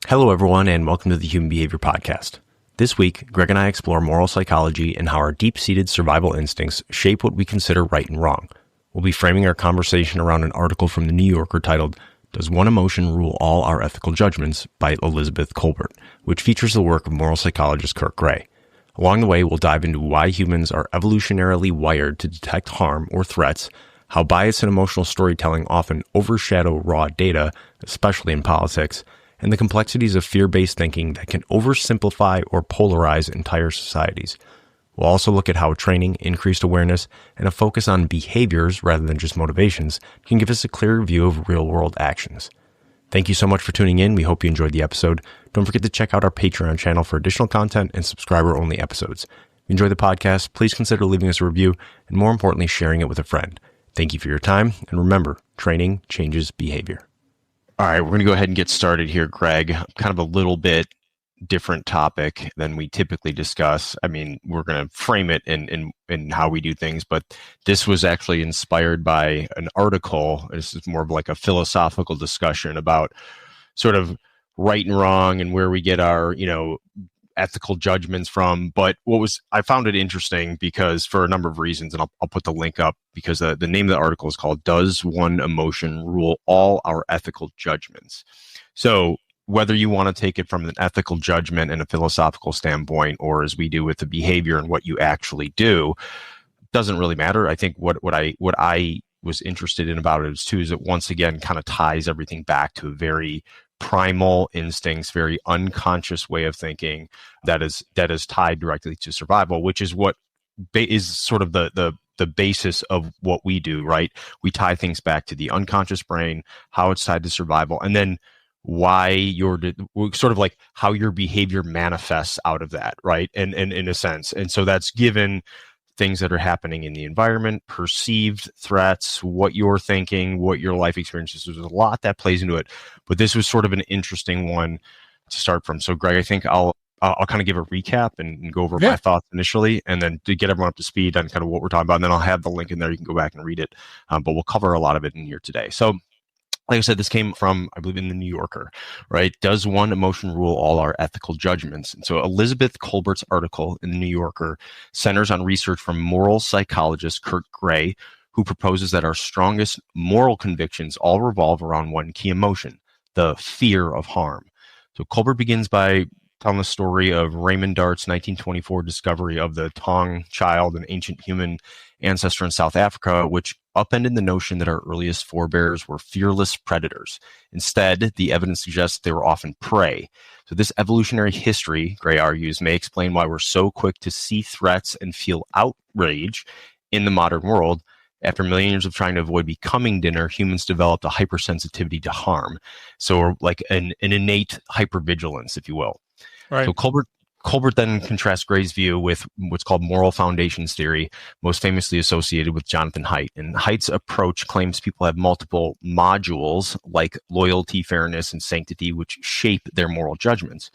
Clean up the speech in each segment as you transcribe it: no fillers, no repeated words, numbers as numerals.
Hello, everyone, and welcome to the Human Behavior Podcast. This week, Greg and I explore moral psychology and how our deep-seated survival instincts shape what we consider right and wrong. We'll be framing our conversation around an article from the New Yorker titled, "Does One Emotion Rule All Our Ethical Judgments?" by Elizabeth Colbert, which features the work of moral psychologist Kirk Gray. Along the way, we'll dive into why humans are evolutionarily wired to detect harm or threats, how bias and emotional storytelling often overshadow raw data, especially in politics, and the complexities of fear-based thinking that can oversimplify or polarize entire societies. We'll also look at how training, increased awareness, and a focus on behaviors rather than just motivations can give us a clearer view of real-world actions. Thank you so much for tuning in. We hope you enjoyed the episode. Don't forget to check out our Patreon channel for additional content and subscriber-only episodes. If you enjoy the podcast, please consider leaving us a review and, more importantly, sharing it with a friend. Thank you for your time, and remember, training changes behavior. All right, we're going to go ahead and get started here, Greg. Kind of a little bit different topic than we typically discuss. I mean, we're going to frame it in how we do things, but this was actually inspired by an article. This is more of like a philosophical discussion about sort of right and wrong and where we get our, ethical judgments from. But I found it interesting because for a number of reasons, and I'll put the link up because the name of the article is called "Does One Emotion Rule All Our Ethical Judgments?" So whether you want to take it from an ethical judgment and a philosophical standpoint, or as we do with the behavior and what you actually do, doesn't really matter. I think what I was interested in about it is it once again kind of ties everything back to a very primal instincts, very unconscious way of thinking that is tied directly to survival, which is what is sort of the basis of what we do, right? We tie things back to the unconscious brain, how it's tied to survival, and then why sort of like how your behavior manifests out of that, right? And in a sense. And so that's given things that are happening in the environment, perceived threats, what you're thinking, what your life experiences. There's a lot that plays into it, but this was sort of an interesting one to start from. So, Greg, I think I'll kind of give a recap and go over my thoughts initially, and then to get everyone up to speed on kind of what we're talking about. And then I'll have the link in there. You can go back and read it, but we'll cover a lot of it in here today. So, like I said, this came from, I believe, in the New Yorker, right? Does one emotion rule all our ethical judgments? And so Elizabeth Colbert's article in the New Yorker centers on research from moral psychologist Kirk Gray, who proposes that our strongest moral convictions all revolve around one key emotion, the fear of harm. So Colbert begins by telling the story of Raymond Dart's 1924 discovery of the Tong child, an ancient human ancestor in South Africa, which upended the notion that our earliest forebears were fearless predators. Instead, the evidence suggests they were often prey. So this evolutionary history, Gray argues, may explain why we're so quick to see threats and feel outrage in the modern world. After millions of trying to avoid becoming dinner, humans developed a hypersensitivity to harm. So we're like an innate hypervigilance, if you will. Right. So Colbert then contrasts Gray's view with what's called moral foundations theory, most famously associated with Jonathan Haidt. And Haidt's approach claims people have multiple modules like loyalty, fairness, and sanctity, which shape their moral judgments.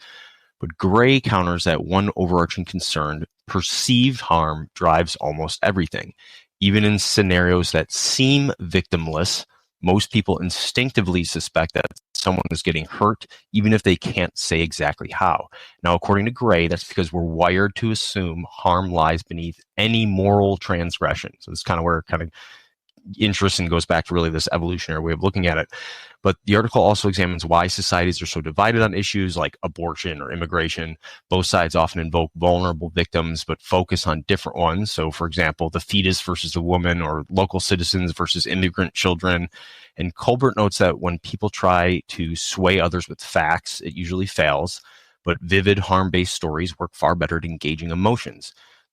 But Gray counters that one overarching concern, perceived harm, drives almost everything. Even in scenarios that seem victimless, most people instinctively suspect that someone is getting hurt, even if they can't say exactly how. Now, according to Gray, that's because we're wired to assume harm lies beneath any moral transgression. So this is kind of where kind of interesting goes back to really this evolutionary way of looking at it. But the article also examines why societies are so divided on issues like abortion or immigration. Both sides often invoke vulnerable victims, but focus on different ones. So, for example, the fetus versus the woman, or local citizens versus immigrant children. And Colbert notes that when people try to sway others with facts, it usually fails. But vivid harm-based stories work far better at engaging emotions.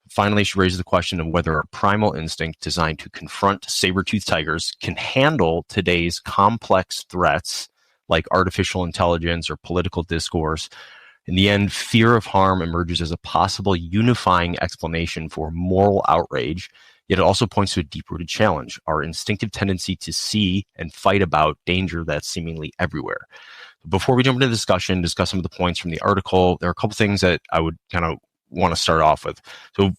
Finally, she raises the question of whether a primal instinct designed to confront saber-toothed tigers can handle today's complex threats like artificial intelligence or political discourse. In the end, fear of harm emerges as a possible unifying explanation for moral outrage, yet it also points to a deep-rooted challenge, our instinctive tendency to see and fight about danger that's seemingly everywhere. Before we jump into the discussion, discuss some of the points from the article, there are a couple things that I would kind of want to start off with. So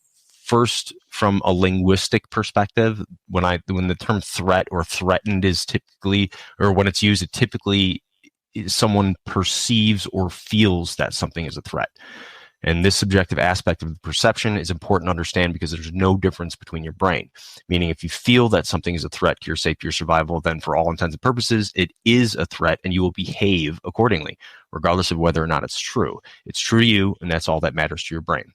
first, from a linguistic perspective, when the term threat or threatened is typically, or when it's used, it typically someone perceives or feels that something is a threat. And this subjective aspect of the perception is important to understand because there's no difference between your brain. Meaning if you feel that something is a threat to your safety or survival, then for all intents and purposes, it is a threat and you will behave accordingly, regardless of whether or not it's true. It's true to you, and that's all that matters to your brain.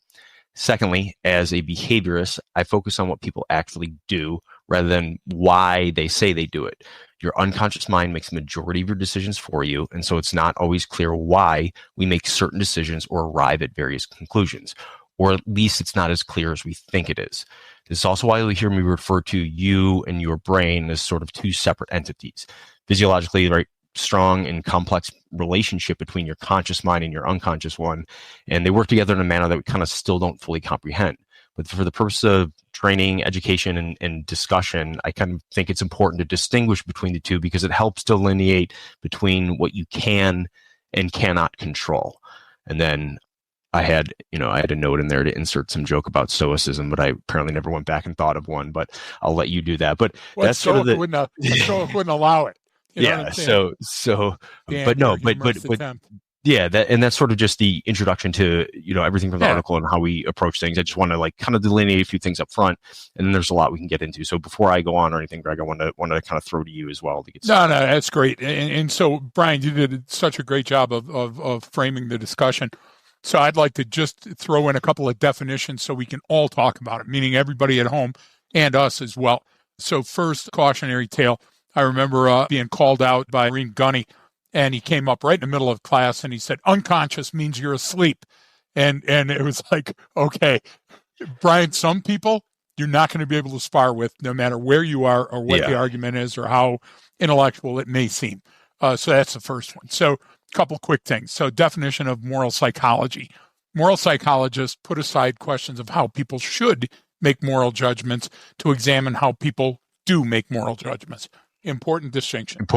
Secondly, as a behaviorist, I focus on what people actually do rather than why they say they do it. Your unconscious mind makes the majority of your decisions for you, and so it's not always clear why we make certain decisions or arrive at various conclusions, or at least it's not as clear as we think it is. This is also why you'll hear me refer to you and your brain as sort of two separate entities. Physiologically, very strong and complex relationship between your conscious mind and your unconscious one, and they work together in a manner that we kind of still don't fully comprehend. But for the purpose of training, education, and discussion, I kind of think it's important to distinguish between the two because it helps delineate between what you can and cannot control. And then I had a note in there to insert some joke about stoicism, but I apparently never went back and thought of one, but I'll let you do that. But that's sort of the... Stoic wouldn't allow it. Yeah. Yeah, that's sort of just the introduction to, everything from the article and how we approach things. I just want to kind of delineate a few things up front, and then there's a lot we can get into. So before I go on or anything, Greg, I want to kind of throw to you as well to get started. No, that's great. And so, Brian, you did such a great job of framing the discussion. So I'd like to just throw in a couple of definitions so we can all talk about it, meaning everybody at home and us as well. So first, cautionary tale. I remember being called out by Marine Gunny, and he came up right in the middle of class and he said, unconscious means you're asleep. And it was like, okay, Brian, some people you're not going to be able to spar with no matter where you are or what the argument is or how intellectual it may seem. So that's the first one. So a couple quick things. So definition of moral psychology. Moral psychologists put aside questions of how people should make moral judgments to examine how people do make moral judgments. Important distinction.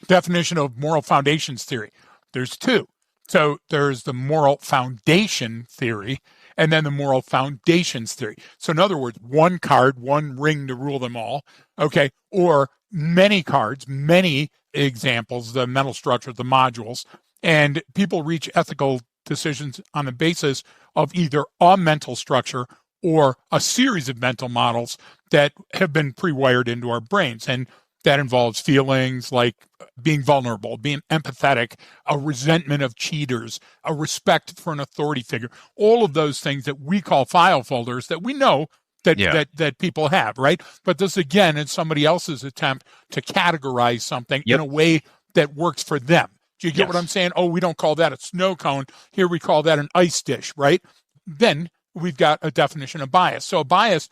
Definition of moral foundations theory. There's two. So there's the moral foundation theory and then the moral foundations theory. So in other words, one card, one ring to rule them all, okay, or many cards, many examples, the mental structure, the modules, and people reach ethical decisions on the basis of either a mental structure or a series of mental models that have been pre-wired into our brains. And that involves feelings like being vulnerable, being empathetic, a resentment of cheaters, a respect for an authority figure, all of those things that we call file folders that we know that people have, right? But this, again, is somebody else's attempt to categorize something in a way that works for them. Do you get what I'm saying? Oh, we don't call that a snow cone. Here we call that an ice dish, right? Then we've got a definition of bias. So a bias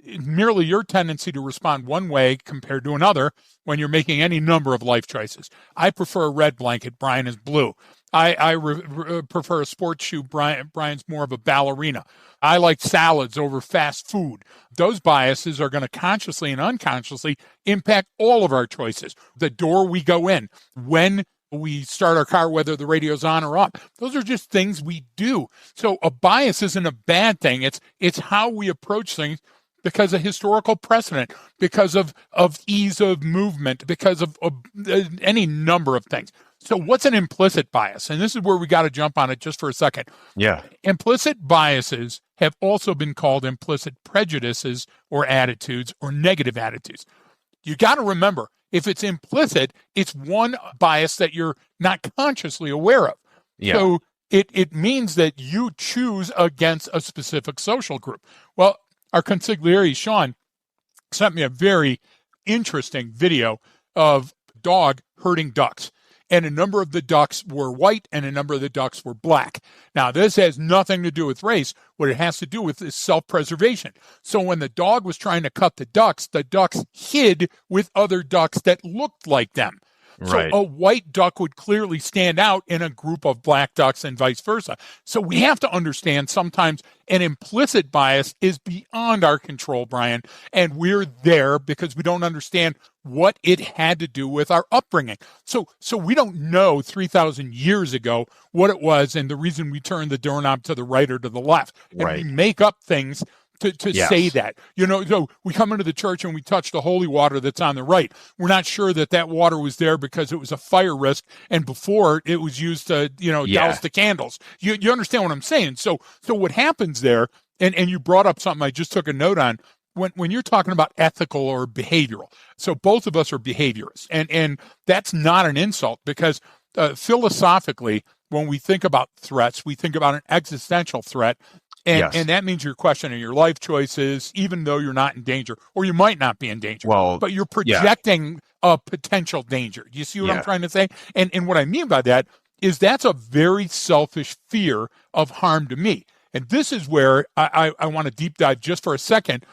is merely your tendency to respond one way compared to another when you're making any number of life choices. I prefer a red blanket. Brian is blue. I prefer a sports shoe. Brian's more of a ballerina. I like salads over fast food. Those biases are going to consciously and unconsciously impact all of our choices. The door we go in, when we start our car, whether the radio's on or off. Those are just things we do. So a bias isn't a bad thing. It's how we approach things because of historical precedent, because of ease of movement, because of any number of things. So what's an implicit bias? And this is where we got to jump on it just for a second. Yeah. Implicit biases have also been called implicit prejudices or attitudes or negative attitudes. You got to remember, if it's implicit, it's one bias that you're not consciously aware of. Yeah. So it means that you choose against a specific social group. Well, our consigliere, Sean, sent me a very interesting video of a dog herding ducks. And a number of the ducks were white and a number of the ducks were black. Now, this has nothing to do with race. What it has to do with is self-preservation. So when the dog was trying to cut the ducks hid with other ducks that looked like them. Right. So a white duck would clearly stand out in a group of black ducks and vice versa. So we have to understand sometimes an implicit bias is beyond our control, Brian, and we're there because we don't understand what it had to do with our upbringing. So we don't know 3,000 years ago what it was and the reason we turned the doorknob to the right or to the left. And we make up things to Yes. say that. So we come into the church and we touch the holy water that's on the right. We're not sure that water was there because it was a fire risk, and before it was used to, douse the candles. You understand what I'm saying? So what happens there, and you brought up something I just took a note on, when you're talking about ethical or behavioral. So both of us are behaviorists, and that's not an insult, because philosophically, when we think about threats, we think about an existential threat. And that means you're questioning your life choices, even though you're not in danger, or you might not be in danger. Well, but you're projecting a potential danger. Do you see what I'm trying to say? And what I mean by that is that's a very selfish fear of harm to me. And this is where I want to deep dive just for a second.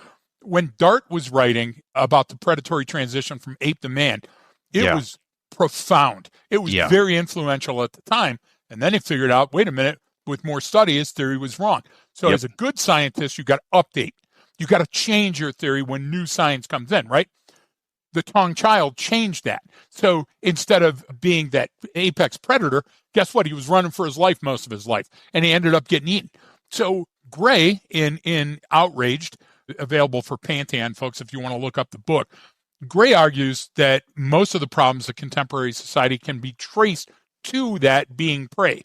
When Dart was writing about the predatory transition from ape to man, it was profound. It was very influential at the time. And then he figured out, wait a minute, with more study, his theory was wrong. So as a good scientist, you got to update. You got to change your theory when new science comes in, right? The Tong child changed that. So instead of being that apex predator, guess what? He was running for his life most of his life, and he ended up getting eaten. So Gray in Outraged, available for Pantheon, folks, if you want to look up the book, Gray argues that most of the problems of contemporary society can be traced to that being prey.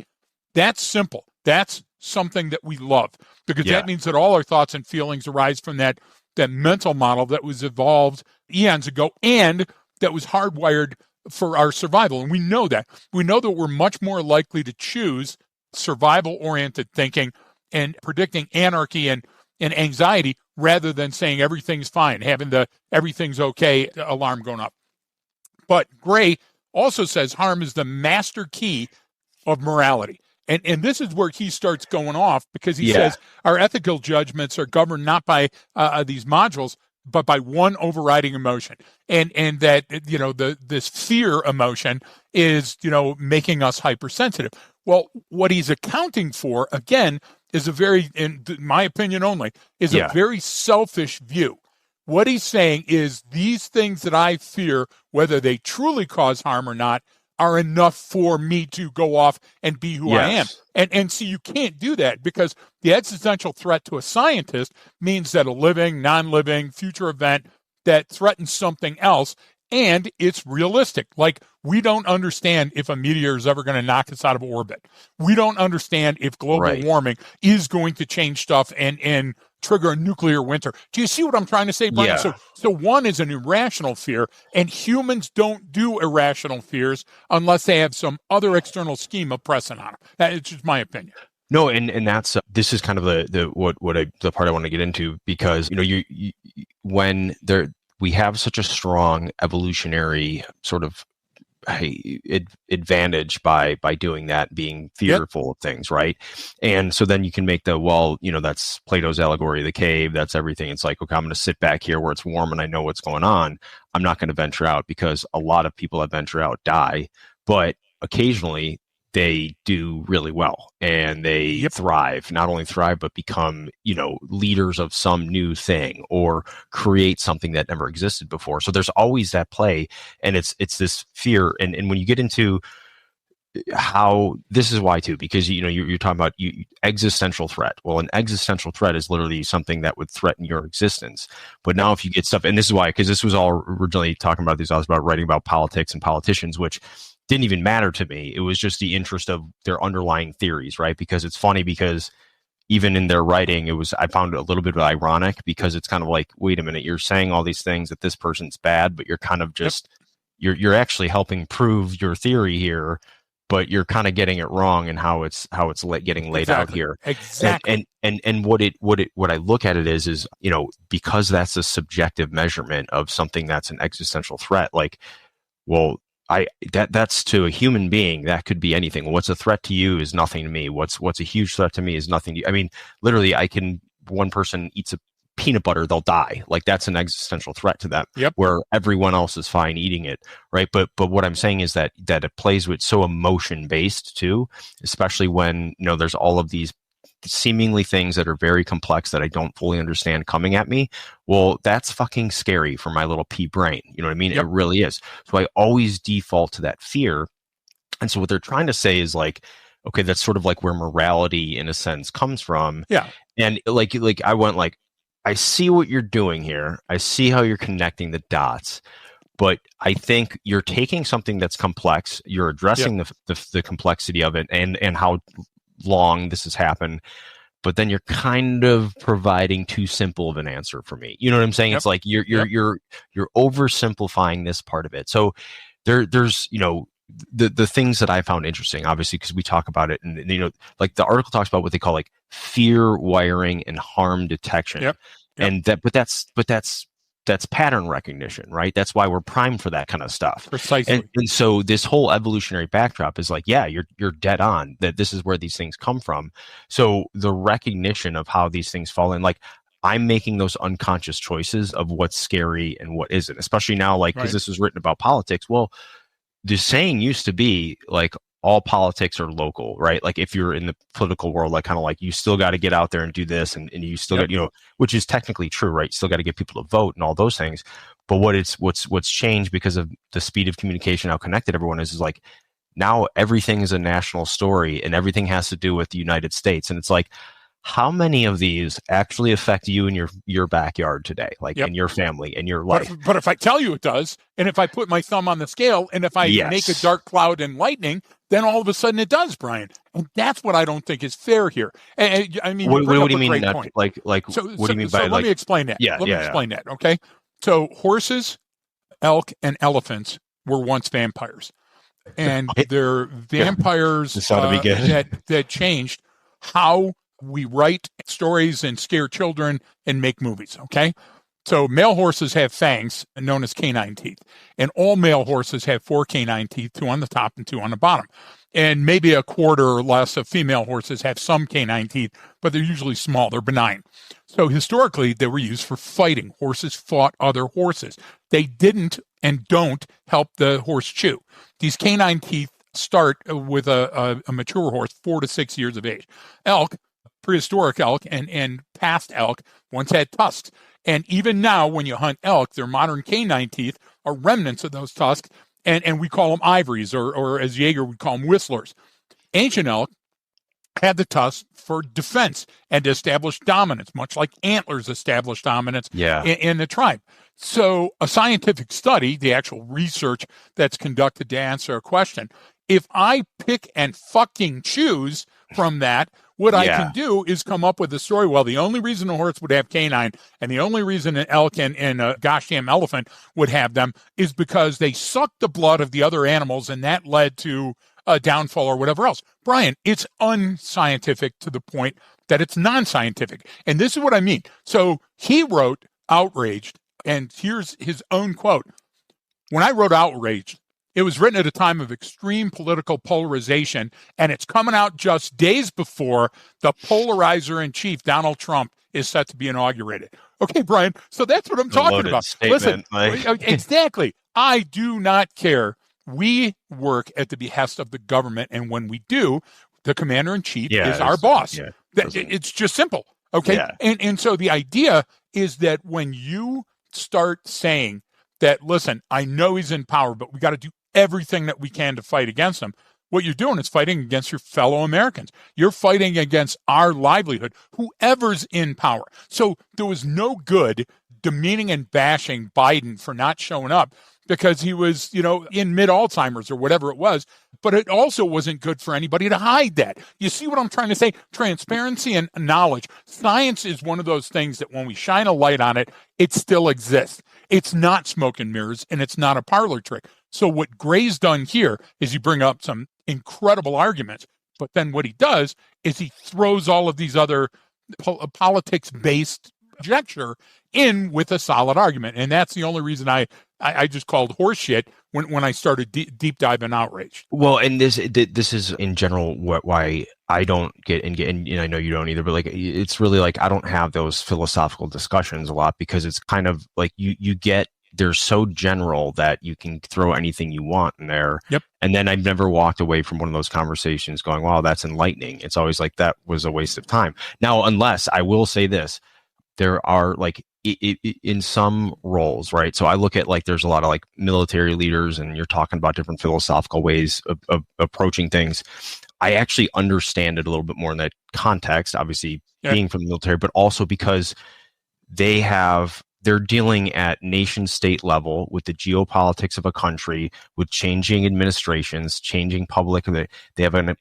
That's simple. That's something that we love, because that means that all our thoughts and feelings arise from that mental model that was evolved eons ago and that was hardwired for our survival. And we know that. We know that we're much more likely to choose survival-oriented thinking and predicting anarchy and anxiety rather than saying everything's fine, having the everything's okay alarm going up. But Gray also says harm is the master key of morality. And this is where he starts going off, because he says our ethical judgments are governed not by these modules, but by one overriding emotion. And that, this fear emotion is, making us hypersensitive. Well, what he's accounting for, again, is a very, in my opinion only, is a very selfish view. What he's saying is these things that I fear, whether they truly cause harm or not, are enough for me to go off and be who I am. And see, you can't do that, because the existential threat to a scientist means that a living, non-living, future event that threatens something else, and it's realistic. Like, we don't understand if a meteor is ever going to knock us out of orbit. We don't understand if global warming is going to change stuff and trigger a nuclear winter. Do you see what I'm trying to say, Brian? So one is an irrational fear, and humans don't do irrational fears unless they have some other external schema pressing on them. That's just my opinion. No, and that's this is kind of the part I want to get into, because when we have such a strong evolutionary sort of advantage by doing that, being fearful of things, right? And so then you can make that's Plato's allegory of the cave. That's everything. It's like, okay, I'm going to sit back here where it's warm and I know what's going on. I'm not going to venture out, because a lot of people that venture out die, but occasionally they do really well, and they thrive, not only thrive, but become, leaders of some new thing or create something that never existed before. So there's always that play, and it's this fear. And when you get into how this is why too, because, you're talking about existential threat. Well, an existential threat is literally something that would threaten your existence. But now if you get stuff, and this is why, because this was all originally talking about these, I was about writing about politics and politicians, which didn't even matter to me. It was just the interest of their underlying theories, right? Because it's funny, because even in their writing, I found it a little bit ironic, because it's kind of like, wait a minute, you're saying all these things that this person's bad, but you're kind of just, you're actually helping prove your theory here, but you're kind of getting it wrong in how it's getting laid out here. Exactly. And what I look at it is, because that's a subjective measurement of something that's an existential threat, like, well, that's to a human being, that could be anything. What's a threat to you is nothing to me. What's a huge threat to me is nothing to you. I mean, literally, one person eats a peanut butter, they'll die. Like, that's an existential threat to them, where everyone else is fine eating it, right? But what I'm saying is that it plays with so emotion based too, especially when, there's all of these seemingly things that are very complex that I don't fully understand coming at me. Well, that's fucking scary for my little pea brain. You know what I mean? It really is. So I always default to that fear. And so what they're trying to say is like, okay, that's sort of like where morality in a sense comes from. Yeah. And like I went like, I see what you're doing here. I see how you're connecting the dots. But I think you're taking something that's complex, you're addressing the complexity of it and how long this has happened, but then you're kind of providing too simple of an answer for me. You know what I'm saying? It's like you're oversimplifying this part of it. So there's the things that I found interesting, obviously, because we talk about it, and like the article talks about what they call like fear wiring and harm detection. And that's pattern recognition, right? That's why we're primed for that kind of stuff. Precisely. And so this whole evolutionary backdrop is like, yeah, you're dead on that. This is where these things come from. So the recognition of how these things fall in, like I'm making those unconscious choices of what's scary and what isn't, especially now, like, because this was written about politics. Well, the saying used to be like, all politics are local, right? Like if you're in the political world, like kind of like you still got to get out there and do this, and you still got, which is technically true, right? You still got to get people to vote and all those things. But what's changed because of the speed of communication, how connected everyone is like now everything is a national story and everything has to do with the United States. And it's like, how many of these actually affect you in your backyard today, like in your family and your life? But if I tell you it does, and if I put my thumb on the scale, and if I make a dark cloud and lightning, then all of a sudden it does, Brian. And that's what I don't think is fair here. And I mean, what do you mean? What do you mean by? Let me explain that. Let me explain that. Okay. So horses, elk, and elephants were once vampires, and they're vampires that changed how we write stories and scare children and make movies. Okay. So male horses have fangs, known as canine teeth, and all male horses have 4 canine teeth, 2 on the top and 2 on the bottom. And maybe a quarter or less of female horses have some canine teeth, but they're usually small. They're benign. So historically, they were used for fighting. Horses fought other horses. They didn't and don't help the horse chew. These canine teeth start with a mature horse, 4 to 6 years of age. Elk, prehistoric elk and past elk once had tusks. And even now, when you hunt elk, their modern canine teeth are remnants of those tusks, and we call them ivories, or as Jaeger would call them, whistlers. Ancient elk had the tusks for defense and to establish dominance, much like antlers established dominance in the tribe. So a scientific study, the actual research that's conducted to answer a question, if I pick and fucking choose from that, what I can do is come up with a story. Well, the only reason a horse would have canine and the only reason an elk and a gosh damn elephant would have them is because they sucked the blood of the other animals, and that led to a downfall or whatever else. Brian, it's unscientific to the point that it's non-scientific. And this is what I mean. So he wrote Outraged, and here's his own quote. When I wrote Outraged, it was written at a time of extreme political polarization, and it's coming out just days before the polarizer-in-chief, Donald Trump, is set to be inaugurated. Okay, Brian, so that's what I'm talking about. Listen, exactly. I do not care. We work at the behest of the government, and when we do, the commander-in-chief is our boss. It's just simple, okay? And so the idea is that when you start saying that, listen, I know he's in power, but we got to do everything that we can to fight against him. What you're doing is fighting against your fellow Americans. You're fighting against our livelihood, whoever's in power. So there was no good demeaning and bashing Biden for not showing up because he was, in mid-Alzheimer's or whatever it was. But it also wasn't good for anybody to hide that. You see what I'm trying to say? Transparency and knowledge. Science is one of those things that when we shine a light on it, it still exists. It's not smoke and mirrors, and it's not a parlor trick. So what Gray's done here is he bring up some incredible arguments, but then what he does is he throws all of these other politics-based conjecture in with a solid argument. And that's the only reason I just called horseshit when I started deep diving Outrage. Well, and this is in general why I don't get, and I know you don't either, but like, it's really like, I don't have those philosophical discussions a lot because it's kind of like they're so general that you can throw anything you want in there. Yep. And then I've never walked away from one of those conversations going, wow, that's enlightening. It's always like, that was a waste of time. Now, unless I will say this, there are like, in some roles, right? So I look at like, there's a lot of like military leaders and you're talking about different philosophical ways of approaching things. I actually understand it a little bit more in that context, obviously being from the military, but also because they're dealing at nation state level with the geopolitics of a country, with changing administrations, changing public. They have a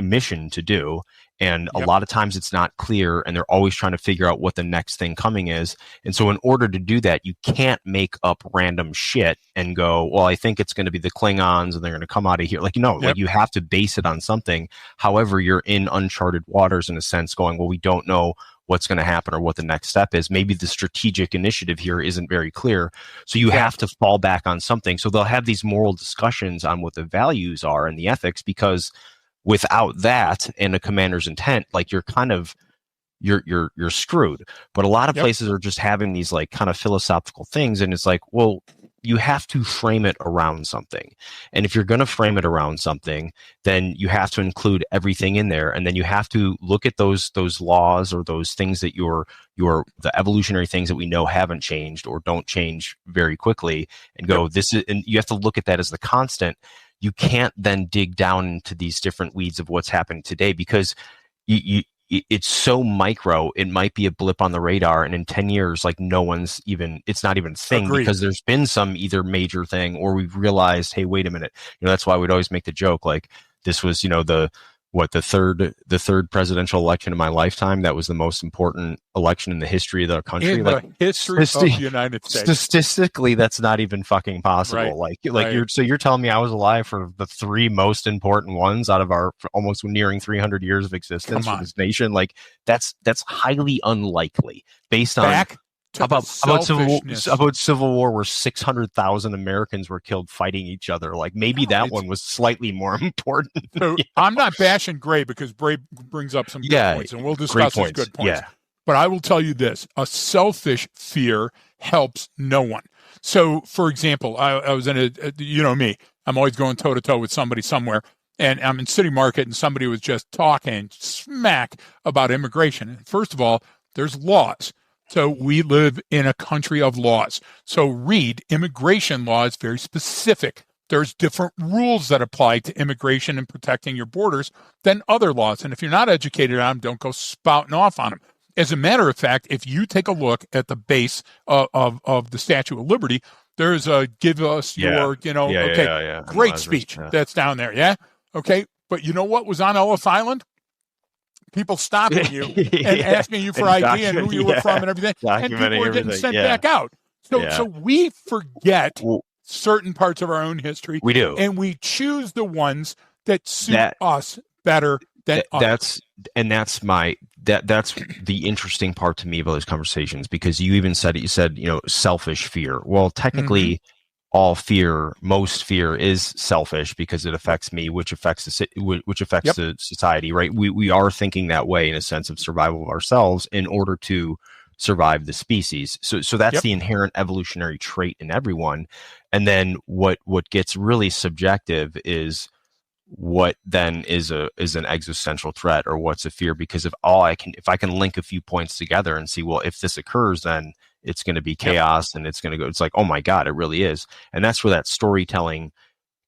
mission to do. And a lot of times it's not clear, and they're always trying to figure out what the next thing coming is. And so in order to do that, you can't make up random shit and go, well, I think it's going to be the Klingons and they're going to come out of here. Like, like you have to base it on something. However, you're in uncharted waters in a sense going, well, we don't know what's going to happen or what the next step is. Maybe the strategic initiative here isn't very clear. So you have to fall back on something. So they'll have these moral discussions on what the values are and the ethics, because without that and a commander's intent, like you're kind of, you're screwed. But a lot of places are just having these like kind of philosophical things. And it's like, well, you have to frame it around something. And if you're going to frame it around something, then you have to include everything in there. And then you have to look at those laws or those things that the evolutionary things that we know haven't changed or don't change very quickly, and go, this is, and you have to look at that as the constant. You can't then dig down into these different weeds of what's happening today, because it's so micro. It might be a blip on the radar, and in 10 years, like it's not even a thing. Agreed. Because there's been some either major thing, or we've realized, hey, wait a minute. That's why we'd always make the joke, like this was, the third presidential election in my lifetime. That was the most important election in the history of the country. In the history of the United States. Statistically, that's not even fucking possible. Right. You're telling me I was alive for the three most important ones out of our almost nearing 300 years of existence for this nation. Like that's highly unlikely based on about Civil War, where 600,000 Americans were killed fighting each other. Like maybe that one was slightly more important. So I'm not bashing Gray, because Gray brings up some good points, and we'll discuss his good points. Yeah. But I will tell you this: a selfish fear helps no one. So, for example, I was in me. I'm always going toe to toe with somebody somewhere. And I'm in City Market, and somebody was just talking smack about immigration. And first of all, there's laws. So we live in a country of laws. So read immigration law is very specific. There's different rules that apply to immigration and protecting your borders than other laws. And if you're not educated on them, don't go spouting off on them. As a matter of fact, if you take a look at the base of the Statue of Liberty, there's a give us your, great speech that's down there. Yeah. Okay. But you know what was on Ellis Island? People stopping you and asking you for ID and who you were from and everything. And people were getting sent back out. So we forget certain parts of our own history. We do. And we choose the ones that suit us better than others. That's the interesting part to me about those conversations, because you even said it. You said, selfish fear. Well, technically, most fear is selfish, because it affects me, which affects the society, right? We are thinking that way in a sense of survival of ourselves in order to survive the species. So that's the inherent evolutionary trait in everyone. And then what gets really subjective is what then is an existential threat, or what's a fear, because if I can link a few points together and see, well, if this occurs, then it's going to be chaos, and it's like, oh my God, it really is. And that's where that storytelling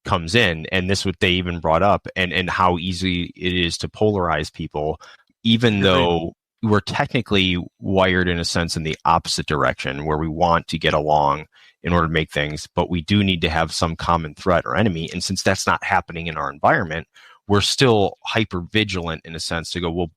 comes in. And this, what they even brought up, and how easy it is to polarize people, even though we're technically wired in a sense in the opposite direction, where we want to get along in order to make things, but we do need to have some common threat or enemy. And since that's not happening in our environment, we're still hyper vigilant in a sense to go, well,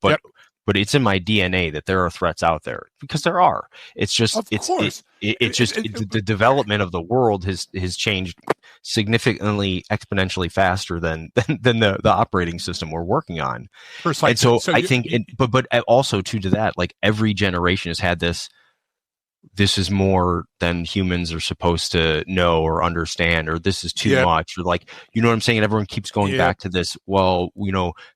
but it's in my DNA that there are threats out there, because there are. It's just, the development of the world has changed significantly, exponentially faster than the operating system we're working on. Precisely. And so I think, but also to that, like every generation has had this is more than humans are supposed to know or understand, or this is too much, or like, you know what I'm saying? And everyone keeps going back to this. Well,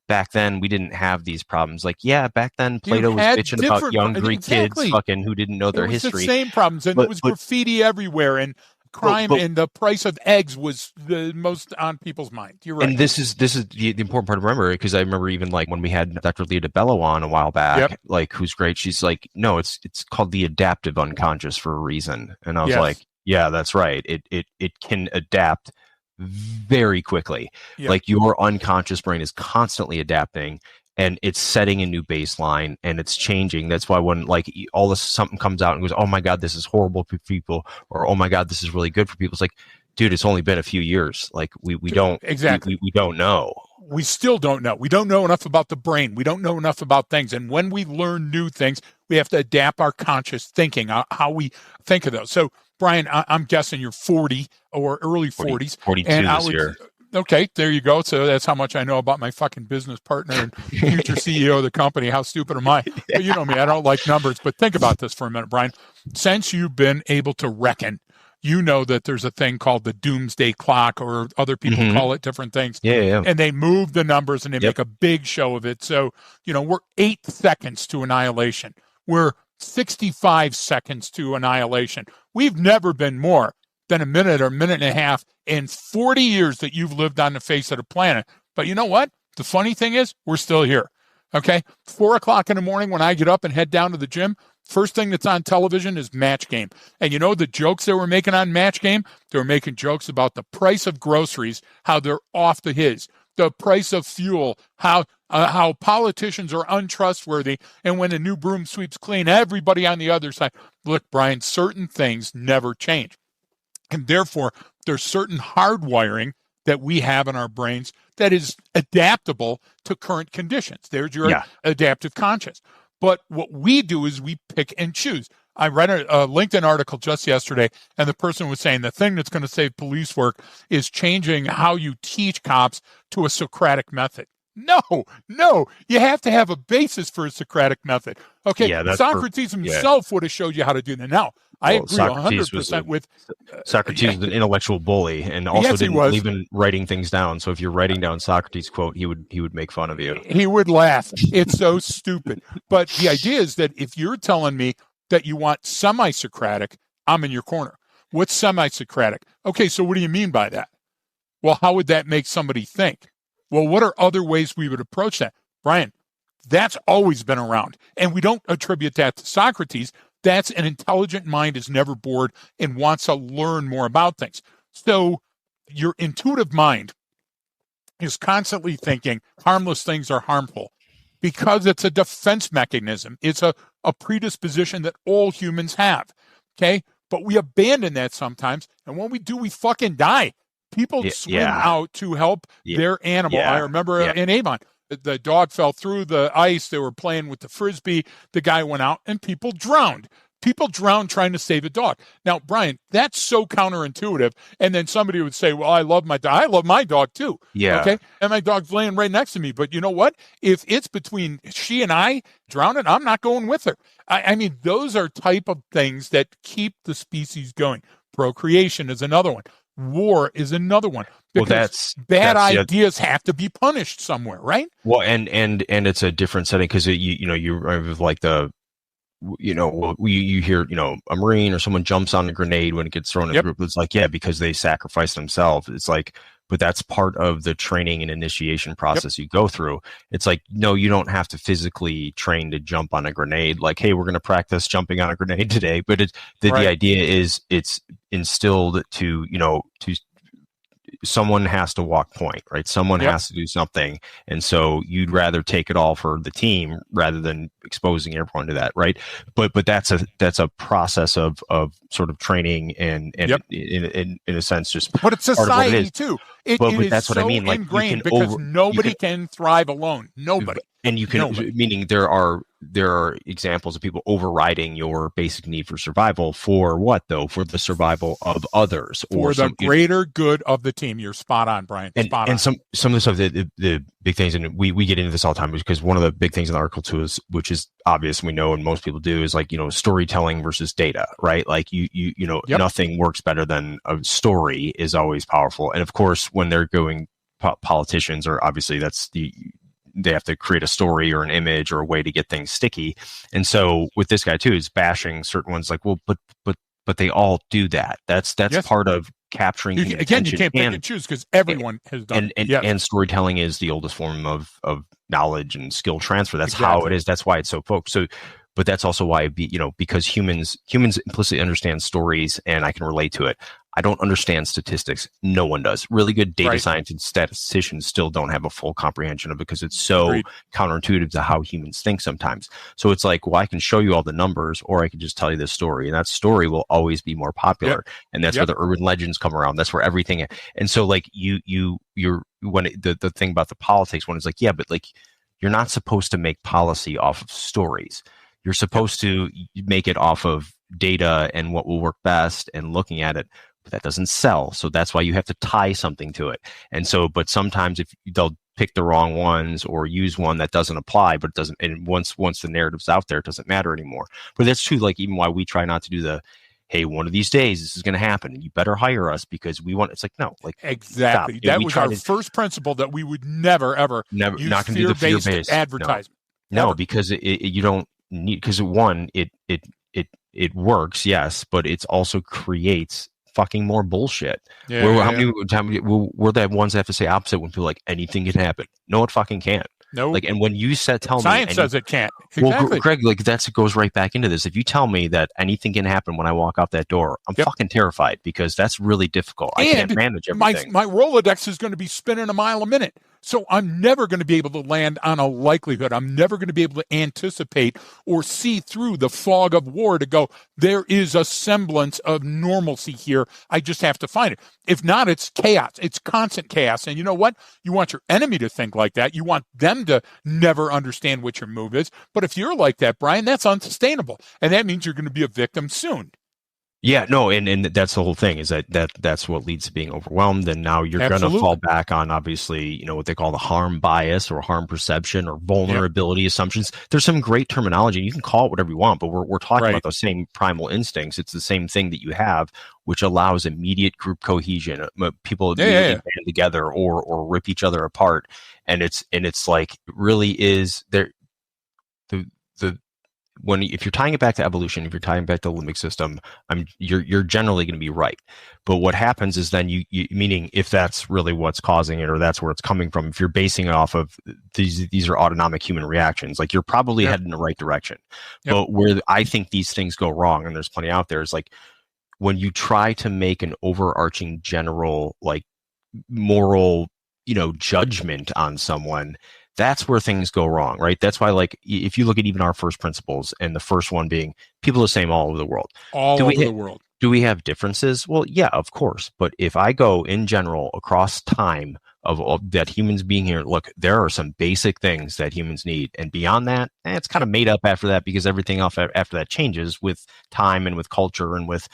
back then we didn't have these problems. Like, back then Plato was bitching about young Greek kids fucking who didn't know their history. The same problems, and it was graffiti everywhere, and crime and the price of eggs was the most on people's mind. You're right. And this is the important part to remember, because I remember even like when we had Dr. Leah DeBello on a while back, like, who's great. She's like, no, it's called the adaptive unconscious for a reason. And I was like, yeah, that's right. It can adapt very quickly. Like your unconscious brain is constantly adapting. and it's setting a new baseline and it's changing. That's why when like all this something comes out and goes, oh my God, this is horrible for people, or oh my God, this is really good for people. It's like, dude, it's only been a few years. Like we don't exactly. We don't know. We still don't know. We don't know enough about the brain. We don't know enough about things. And when we learn new things, we have to adapt our conscious thinking, how we think of those. So, Brian, I'm guessing you're 40 or early 40s. 42 and this year. Okay, there you go. So that's how much I know about my fucking business partner and future CEO of the company. How stupid am I? But you know me, I don't like numbers. But think about this for a minute, Brian. Since you've been able to reckon, you know that there's a thing called the doomsday clock, or other people call it different things. Yeah. And they move the numbers and they make a big show of it. So, we're 8 seconds to annihilation. We're 65 seconds to annihilation. We've never been more than a minute or minute and a half in 40 years that you've lived on the face of the planet. But you know what? The funny thing is, we're still here. Okay? 4 o'clock in the morning when I get up and head down to the gym, first thing that's on television is Match Game. And you know the jokes they were making on Match Game? They were making jokes about the price of groceries, how they're off the hiz. The price of fuel, how politicians are untrustworthy, and when a new broom sweeps clean, everybody on the other side. Look, Brian, certain things never change. And therefore, there's certain hardwiring that we have in our brains that is adaptable to current conditions. There's your adaptive conscious. But what we do is we pick and choose. I read a LinkedIn article just yesterday, and the person was saying the thing that's going to save police work is changing how you teach cops to a Socratic method. No, you have to have a basis for a Socratic method. Okay, Socrates himself would have showed you how to do that. Now, I agree 100% with... Socrates was an intellectual bully, and also didn't believe in writing things down. So if you're writing down Socrates' quote, he would make fun of you. He would laugh. It's so stupid. But the idea is that if you're telling me that you want semi-Socratic, I'm in your corner. What's semi-Socratic? Okay, so what do you mean by that? Well, how would that make somebody think? Well, what are other ways we would approach that? Brian, that's always been around. And we don't attribute that to Socrates. That's an intelligent mind is never bored and wants to learn more about things. So your intuitive mind is constantly thinking harmless things are harmful because it's a defense mechanism. It's a predisposition that all humans have. Okay? But we abandon that sometimes. And when we do, we fucking die. People swim out to help their animal. I remember in Avon, the dog fell through the ice. They were playing with the Frisbee. The guy went out and people drowned. People drown trying to save a dog. Now, Brian, that's so counterintuitive. And then somebody would say, well, I love my dog. I love my dog too. Yeah. Okay. And my dog's laying right next to me. But you know what? If it's between she and I drowning, I'm not going with her. I mean, those are type of things that keep the species going. Procreation is another one. War is another one. Because bad ideas have to be punished somewhere, right? Well, and it's a different setting because you like you hear a Marine or someone jumps on a grenade when it gets thrown in a group. It's like because they sacrifice themselves. It's like, but that's part of the training and initiation process you go through. It's like, no, you don't have to physically train to jump on a grenade. Like, hey, we're going to practice jumping on a grenade today. But the idea is it's instilled to someone has to walk point, right? Someone has to do something. And so you'd rather take it all for the team rather than exposing everyone to that, right? But that's a process of sort of training and in a sense just but it's society too. But that's what I mean. Like, ingrained because nobody can thrive alone. Nobody. And you can, meaning there are examples of people overriding your basic need for survival for what though? For the survival of others, or the greater good of the team. You're spot on, Brian. And some of the stuff the big things, and we get into this all the time because one of the big things in the article too is, which is obvious and we know and most people do, is like storytelling versus data, right? Like nothing works better than a story is always powerful. And of course, when they're going politicians, or obviously they have to create a story or an image or a way to get things sticky. And so with this guy too, is bashing certain ones like, well, but they all do that. That's part of capturing the attention. You can't pick and choose because everyone has done it. And storytelling is the oldest form of knowledge and skill transfer. That's how it is. That's why it's so focused. So, but that's also why, because humans implicitly understand stories and I can relate to it. I don't understand statistics. No one does. Really good data Right. scientists and statisticians still don't have a full comprehension of it because it's so Agreed. counterintuitive to how humans think sometimes. So it's like, well, I can show you all the numbers, or I can just tell you this story, and that story will always be more popular. Yep. And that's where the urban legends come around. That's where everything. And so like you're when the thing about the politics one is like, yeah, but like you're not supposed to make policy off of stories. You're supposed to make it off of data and what will work best and looking at it. But that doesn't sell. So that's why you have to tie something to it. And so, but sometimes if they'll pick the wrong ones or use one that doesn't apply, but it doesn't, and once the narrative's out there, it doesn't matter anymore. But that's true. Like even why we try not to do the, hey, one of these days this is going to happen and you better hire us because we want, it's like, no, like exactly. That was our first principle, that we would never use not going to do the fear-based advertisement. No, because you don't need, because one, it works, yes, but it also creates fucking more bullshit. How many times we're the ones that have to say opposite when people are like, anything can happen? No, it fucking can't. No. Like, and when you tell science me says it can't. Exactly. Well, Greg, like it goes right back into this. If you tell me that anything can happen when I walk out that door, I'm fucking terrified because that's really difficult. I can't manage everything. My Rolodex is going to be spinning a mile a minute. So I'm never going to be able to land on a likelihood. I'm never going to be able to anticipate or see through the fog of war to go, there is a semblance of normalcy here. I just have to find it. If not, it's chaos. It's constant chaos. And you know what? You want your enemy to think like that. You want them to never understand what your move is. But if you're like that, Brian, that's unsustainable. And that means you're going to be a victim soon. Yeah, no, and that's the whole thing is that's what leads to being overwhelmed. And now you're going to fall back on, obviously, what they call the harm bias or harm perception or vulnerability assumptions. There's some great terminology. You can call it whatever you want, but we're talking about the same primal instincts. It's the same thing that you have, which allows immediate group cohesion. People band together or rip each other apart. And it's like really is there if you're tying it back to evolution, if you're tying it back to the limbic system, you're generally going to be right. But what happens is then you meaning if that's really what's causing it or that's where it's coming from, if you're basing it off of these are autonomic human reactions, like you're probably heading in the right direction. But where I think these things go wrong, and there's plenty out there, is like when you try to make an overarching general like moral judgment on someone. That's where things go wrong, right? That's why, like, if you look at even our first principles, and the first one being people are the same all over the world. The world. Do we have differences? Well, yeah, of course. But if I go in general across time of that humans being here, look, there are some basic things that humans need. And beyond that, it's kind of made up after that because everything else after that changes with time and with culture and with,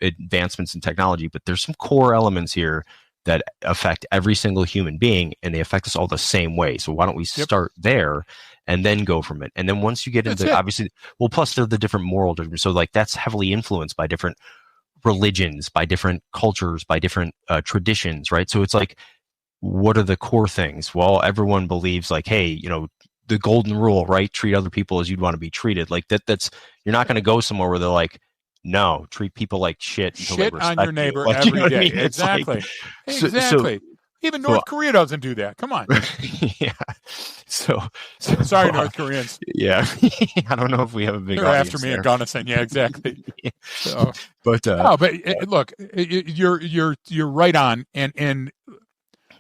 advancements in technology. But there's some core elements here that affect every single human being, and they affect us all the same way. So why don't we start there and then go from it? And then once you get into obviously, plus the different moral judgments. So like that's heavily influenced by different religions, by different cultures, by different traditions, right? So it's like, what are the core things? Well, everyone believes like, hey, the golden rule, right? Treat other people as you'd want to be treated. Like that's you're not going to go somewhere where they're like, no, treat people like shit. Shit on your neighbor every day. I mean? Exactly. Like, exactly. Even North Korea doesn't do that. Come on. Yeah. So sorry, North Koreans. Yeah. I don't know if we have a big. They're after me in Gunnison. Yeah, exactly. So, look, you're right on, and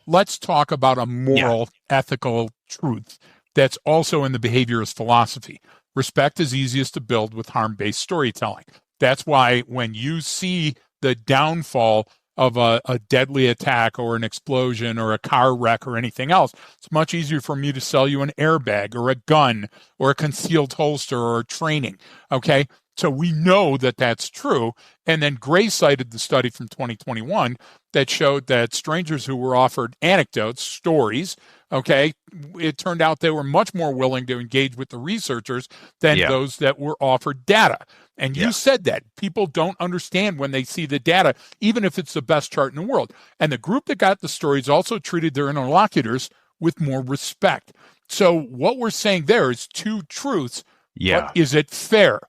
let's talk about a moral, ethical truth that's also in the behaviorist philosophy. Respect is easiest to build with harm-based storytelling. That's why when you see the downfall of a deadly attack or an explosion or a car wreck or anything else, it's much easier for me to sell you an airbag or a gun or a concealed holster or training. Okay? So we know that that's true. And then Gray cited the study from 2021 that showed that strangers who were offered anecdotes, stories, okay, it turned out they were much more willing to engage with the researchers than those that were offered data. And you said that. People don't understand when they see the data, even if it's the best chart in the world. And the group that got the stories also treated their interlocutors with more respect. So what we're saying there is two truths. Yeah. But is it fair?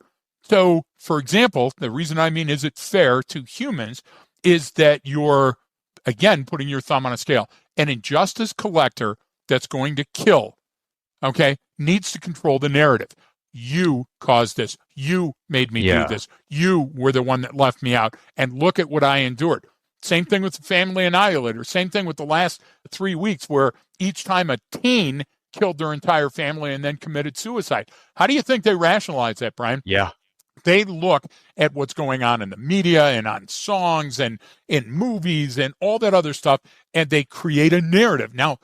So, for example, the reason I mean is it fair to humans is that you're, again, putting your thumb on a scale. An injustice collector that's going to kill, okay, needs to control the narrative. you caused this. You made me do Yeah. this. You were the one that left me out. And look at what I endured. Same thing with the Family Annihilator. Same thing with the last 3 weeks, where each time a teen killed their entire family and then committed suicide. How do you think they rationalize that, Brian? Yeah. They look at what's going on in the media and on songs and in movies and all that other stuff, and they create a narrative. Now,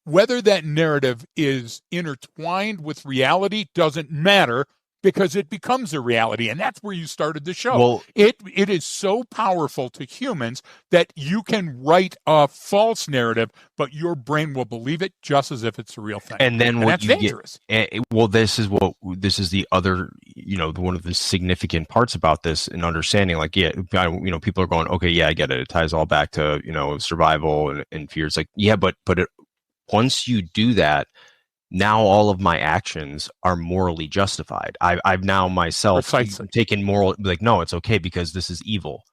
whether that narrative is intertwined with reality doesn't matter, because it becomes a reality. And that's where you started the show. Well, it is so powerful to humans that you can write a false narrative, but your brain will believe it just as if it's a real thing. And then what that's you dangerous. This is the other, one of the significant parts about this and understanding, like, people are going, okay, yeah, I get it. It ties all back to, survival and fear. It's like, yeah, but once you do that, now all of my actions are morally justified. I've now myself taken moral, like, no, it's okay because this is evil.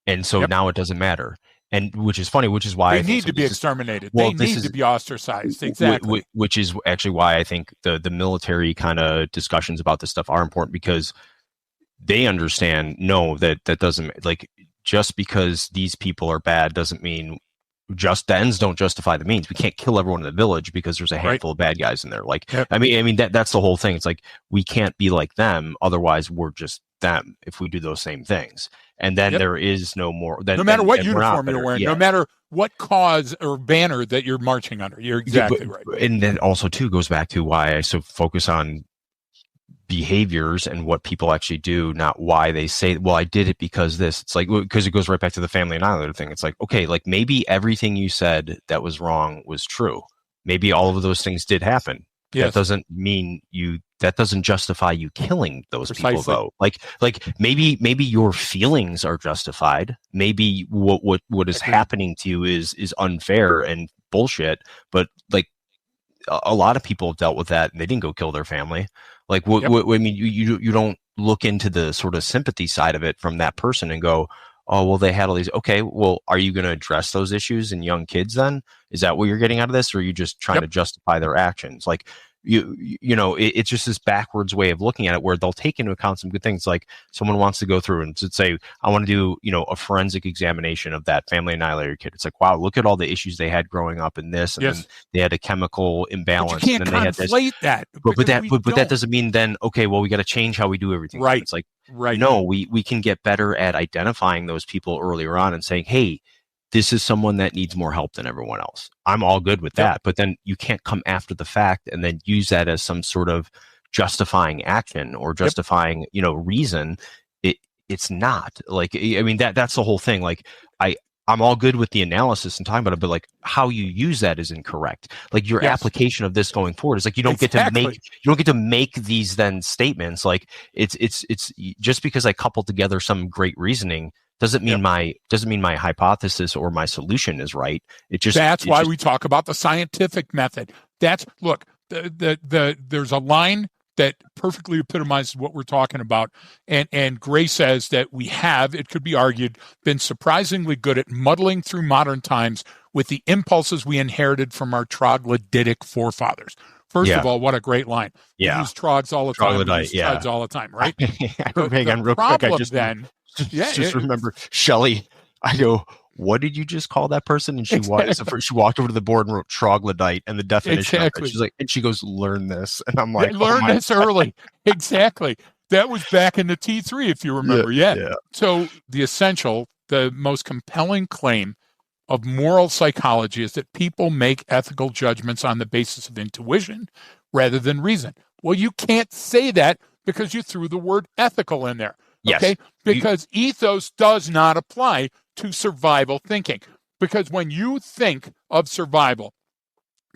And so now it doesn't matter. And which is funny, which is why they need to be exterminated. They need to be ostracized. Exactly. Which is actually why I think the military kind of discussions about this stuff are important, because they understand, no, that doesn't, like, just because these people are bad doesn't mean just the ends don't justify the means. We can't kill everyone in the village because there's a handful of bad guys in there. Like, I mean that's the whole thing. It's like, we can't be like them. Otherwise we're just them if we do those same things. And then there is no more. No matter what uniform you're wearing, no matter what cause or banner that you're marching under. You're exactly right. And then also too goes back to why I so focus on behaviors and what people actually do, not why they say, well, I did it because this. It's like, because it goes right back to the Family Annihilator thing. It's like, okay, like, maybe everything you said that was wrong was true. Maybe all of those things did happen. Yes. That doesn't mean that doesn't justify you killing those people, though. Like maybe your feelings are justified. Maybe what is happening to you is unfair and bullshit. But, like, a lot of people have dealt with that and they didn't go kill their family. Like, I mean, you don't look into the sort of sympathy side of it from that person and go, oh, well, they had all these. Okay, well, are you going to address those issues in young kids then? Is that what you're getting out of this? Or are you just trying to justify their actions? Like, it's just this backwards way of looking at it, where they'll take into account some good things. Like, someone wants to go through and say, I want to do, a forensic examination of that Family Annihilator kid. It's like, wow, look at all the issues they had growing up in this. And then they had a chemical imbalance. But you can't conflate that. But that doesn't mean then, okay, well, we got to change how we do everything. Right. It's like, no, we can get better at identifying those people earlier on and saying, hey, this is someone that needs more help than everyone else. I'm all good with that. But then you can't come after the fact and then use that as some sort of justifying action or justifying, reason. It's not. Like, I mean, that's the whole thing. Like, I'm all good with the analysis and talking about it, but, like, how you use that is incorrect. Like, your application of this going forward is like, you don't get to make these then statements. Like, it's just because I coupled together some great reasoning doesn't mean my hypothesis or my solution is right. That's why we talk about the scientific method. Look, there's a line that perfectly epitomizes what we're talking about. And Gray says that we have, it could be argued, been surprisingly good at muddling through modern times with the impulses we inherited from our troglodytic forefathers. First of all, what a great line. We use trogs all the time. We use trogs all the time, right? Hang on, real quick. I just remember Shelley. I go, what did you just call that person? And she walked over to the board and wrote troglodyte and the definition of it. She's like, and she goes, learn this. And I'm like, learn this early. Exactly. That was back in the T3, if you remember. Yeah. So the essential, the most compelling claim of moral psychology is that people make ethical judgments on the basis of intuition rather than reason. Well, you can't say that because you threw the word ethical in there. Okay? Yes. Because ethos does not apply to survival thinking. Because when you think of survival,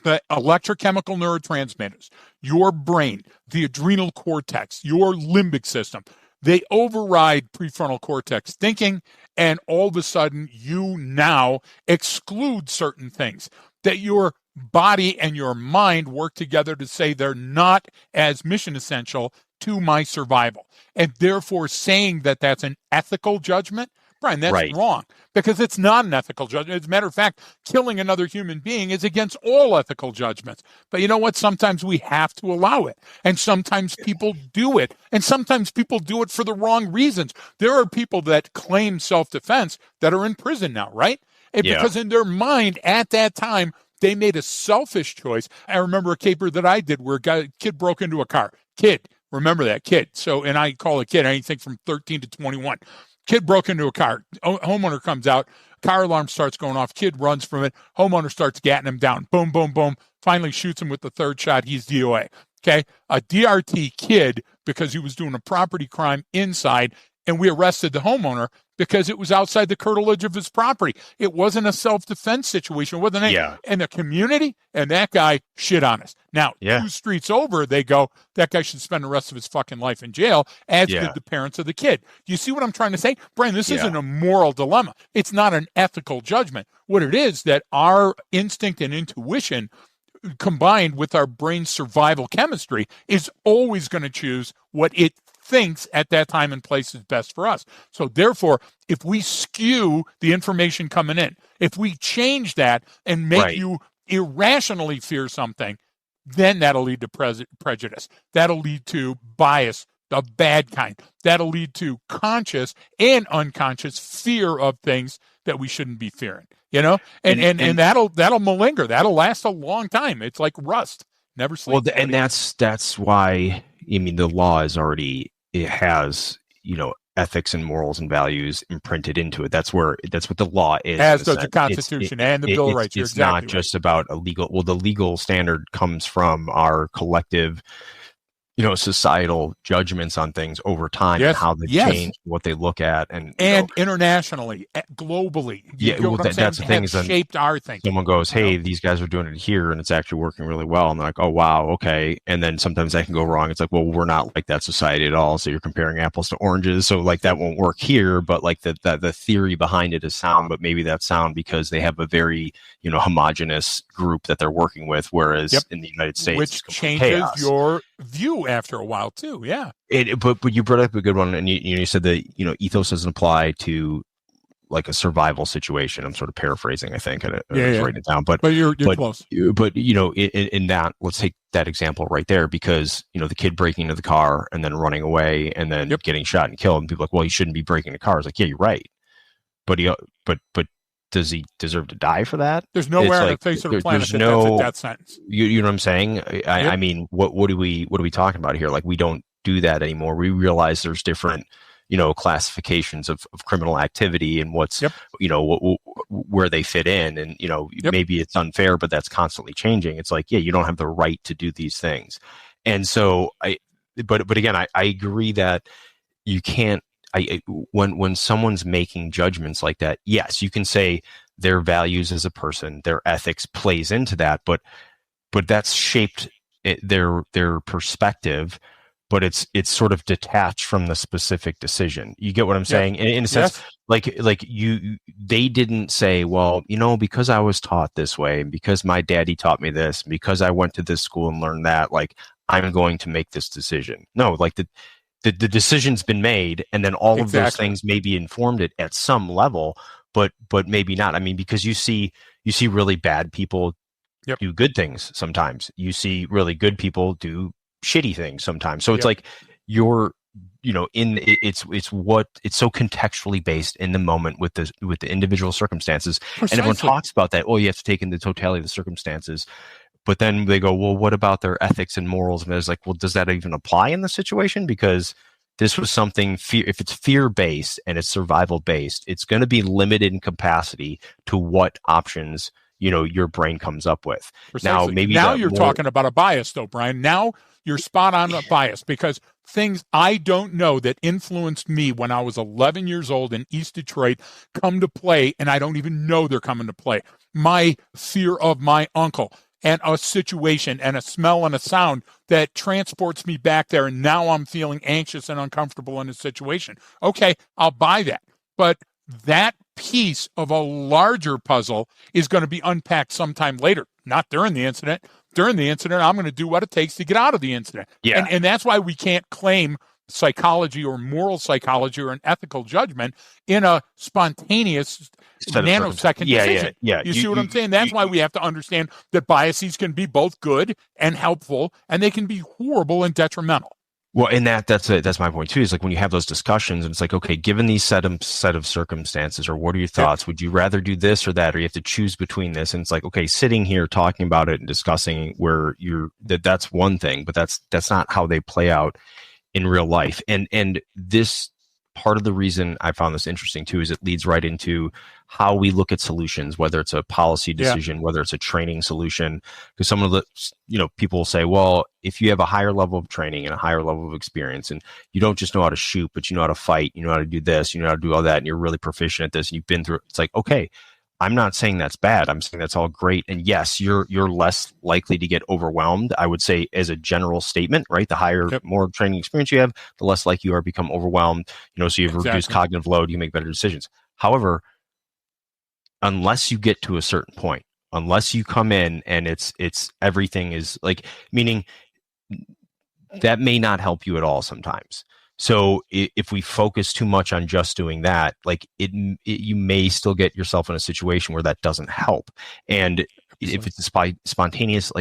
the electrochemical neurotransmitters, your brain, the adrenal cortex, your limbic system, they override prefrontal cortex thinking, and all of a sudden you now exclude certain things that your body and your mind work together to say they're not as mission essential to my survival. And therefore saying that that's an ethical judgment, Brian, that's Right. wrong because it's not an ethical judgment. As a matter of fact, killing another human being is against all ethical judgments. But you know what? Sometimes we have to allow it. And sometimes people do it. And sometimes people do it for the wrong reasons. There are people that claim self-defense that are in prison now, right? Because in their mind at that time, they made a selfish choice. I remember a caper that I did where a kid broke into a car. Kid. Remember that kid. So, and I call a kid anything from 13 to 21. Kid broke into a car. Homeowner comes out. Car alarm starts going off. Kid runs from it. Homeowner starts gatting him down. Boom, boom, boom. Finally shoots him with the third shot. He's DOA. Okay. A DRT kid because he was doing a property crime inside, and we arrested the homeowner because it was outside the curtilage of his property. It wasn't a self-defense situation. It wasn't and the community and that guy shit on us. Now, 2 streets over, they go, that guy should spend the rest of his fucking life in jail, as did the parents of the kid. You see what I'm trying to say? Brian, this isn't a moral dilemma. It's not an ethical judgment. What it is that our instinct and intuition combined with our brain's survival chemistry is always going to choose what it thinks at that time and place is best for us. So therefore, if we skew the information coming in, if we change that and make you irrationally fear something, then that'll lead to prejudice. That'll lead to bias, the bad kind. That'll lead to conscious and unconscious fear of things that we shouldn't be fearing. You know, and that'll malinger. That'll last a long time. It's like rust. Never sleeps. Well, and that's why, I mean, the law is already, it has, ethics and morals and values imprinted into it. That's what the law is. As does the Constitution and the Bill of Rights. It's not just about a legal. Well, the legal standard comes from our collective, societal judgments on things over time and how they change, what they look at, and internationally, globally. That's the thing. Is shaped our thinking. Someone goes, "Hey, these guys are doing it here, and it's actually working really well." And they're like, "Oh, wow, okay." And then sometimes that can go wrong. It's like, "Well, we're not like that society at all." So you're comparing apples to oranges. So like that won't work here. But like the theory behind it is sound, but maybe that's sound because they have a very homogenous group that they're working with, whereas in the United States, which changes your view after a while too. But you brought up a good one, and you said that ethos doesn't apply to like a survival situation. I'm sort of paraphrasing, I think, and writing it down. But you're close. But in that, let's take that example right there, because the kid breaking into the car and then running away and then getting shot and killed, and people are like, well, you shouldn't be breaking the car. It's like, yeah, you're right, but does he deserve to die for that? There's nowhere on the face of the planet that's a death sentence. You know what I'm saying? I mean, what are we talking about here? Like, we don't do that anymore. We realize there's different, classifications of criminal activity and what's, where they fit in. And, maybe it's unfair, but that's constantly changing. It's like, you don't have the right to do these things. And so but again, I agree that you can't, when someone's making judgments like that, yes, you can say their values as a person, their ethics plays into that, but that's shaped their perspective, but it's sort of detached from the specific decision. You get what I'm saying? In a sense, they didn't say, well, because I was taught this way, and because my daddy taught me this, and because I went to this school and learned that, like, I'm going to make this decision. No, like the decision's been made, and then all of those things maybe informed it at some level, but maybe not. I mean, because you see really bad people do good things sometimes. You see really good people do shitty things sometimes. So it's like it's so contextually based in the moment with the individual circumstances. Precisely. And everyone talks about that. Oh, you have to take in the totality of the circumstances. But then they go, well, what about their ethics and morals? And it's like, well, does that even apply in this situation? Because this was something, if it's fear-based and it's survival-based, it's going to be limited in capacity to what options, your brain comes up with. Precisely. Now you're talking about a bias, though, Brian. Now you're spot on a bias, because things I don't know that influenced me when I was 11 years old in East Detroit come to play, and I don't even know they're coming to play. My fear of my uncle, and a situation and a smell and a sound that transports me back there, and now I'm feeling anxious and uncomfortable in a situation. Okay, I'll buy that. But that piece of a larger puzzle is going to be unpacked sometime later, not during the incident. During the incident, I'm going to do what it takes to get out of the incident. And that's why we can't claim psychology or moral psychology or an ethical judgment in a spontaneous nanosecond decision. You see what I'm saying? That's why we have to understand that biases can be both good and helpful, and they can be horrible and detrimental. Well, and that's my point too, is like when you have those discussions and it's like, okay, given these set of circumstances, or what are your thoughts? Would you rather do this or that? Or you have to choose between this. And it's like, okay, sitting here talking about it and discussing where that's one thing, but that's not how they play out in real life. And this part of the reason I found this interesting too, is it leads right into how we look at solutions, whether it's a policy decision, whether it's a training solution. Because some of the, people will say, well, if you have a higher level of training and a higher level of experience, and you don't just know how to shoot, but you know how to fight, you know how to do this, you know how to do all that, and you're really proficient at this, and you've been through it. It's like, okay, I'm not saying that's bad. I'm saying that's all great. And yes, you're less likely to get overwhelmed, I would say, as a general statement, right? The higher, more training experience you have, the less likely you are to become overwhelmed. So you've reduced cognitive load, you make better decisions. However, unless you get to a certain point, unless you come in and it's everything is like, meaning that may not help you at all sometimes. So if we focus too much on just doing that, like you may still get yourself in a situation where that doesn't help. And if it's a spontaneous,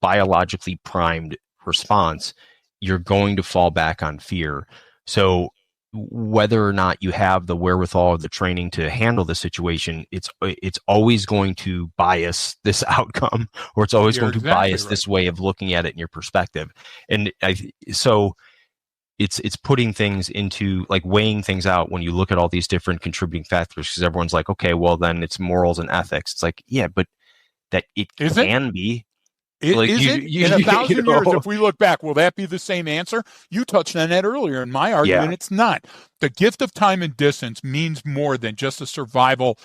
biologically primed response, you're going to fall back on fear. So whether or not you have the wherewithal or the training to handle the situation, it's always going to bias this outcome, or it's always going to bias this way of looking at it in your perspective. And so it's putting things into, like, weighing things out when you look at all these different contributing factors, because everyone's like, okay, well then it's morals and ethics. It's like, yeah, but that it can be. In 1,000 years, if we look back, will that be the same answer? You touched on that earlier. In my argument, it's not. The gift of time and distance means more than just a survival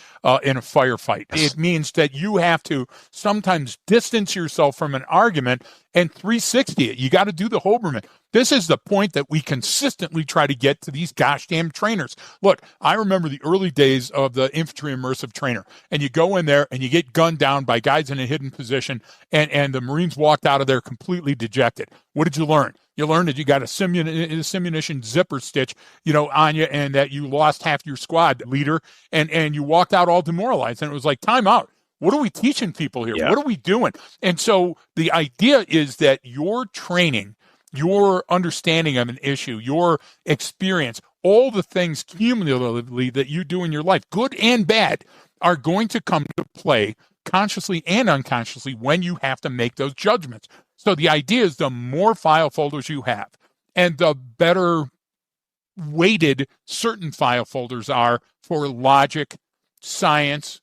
in a firefight. It means that you have to sometimes distance yourself from an argument and 360 it. You got to do the Hoberman. This is the point that we consistently try to get to these gosh damn trainers. Look, I remember the early days of the infantry immersive trainer, and you go in there and you get gunned down by guys in a hidden position, and the Marines walked out of there completely dejected. What did you learn? You learned that you got a simunition zipper stitch, on you, and that you lost half your squad leader, and you walked out all demoralized. And it was like, time out. What are we teaching people here? What are we doing? And so the idea is that your training, your understanding of an issue, your experience, all the things cumulatively that you do in your life, good and bad, are going to come to play consciously and unconsciously when you have to make those judgments. So the idea is the more file folders you have, and the better weighted certain file folders are for logic, science,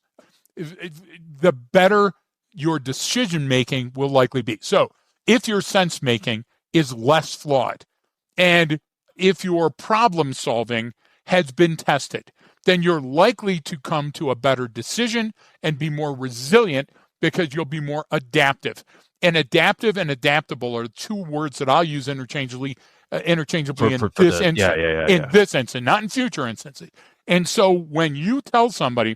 the better your decision making will likely be. So if your sense making is less flawed, and if your problem solving has been tested, then you're likely to come to a better decision and be more resilient, because you'll be more adaptive. And adaptive and adaptable are two words that I'll use interchangeably in this instance, not in future instances. And so when you tell somebody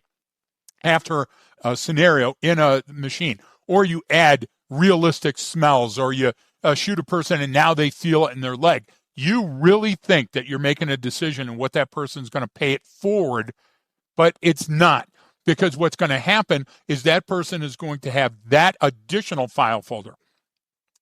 after a scenario in a machine, or you add realistic smells, or you shoot a person and now they feel it in their leg, you really think that you're making a decision and what that person's going to pay it forward, but it's not. Because what's going to happen is that person is going to have that additional file folder,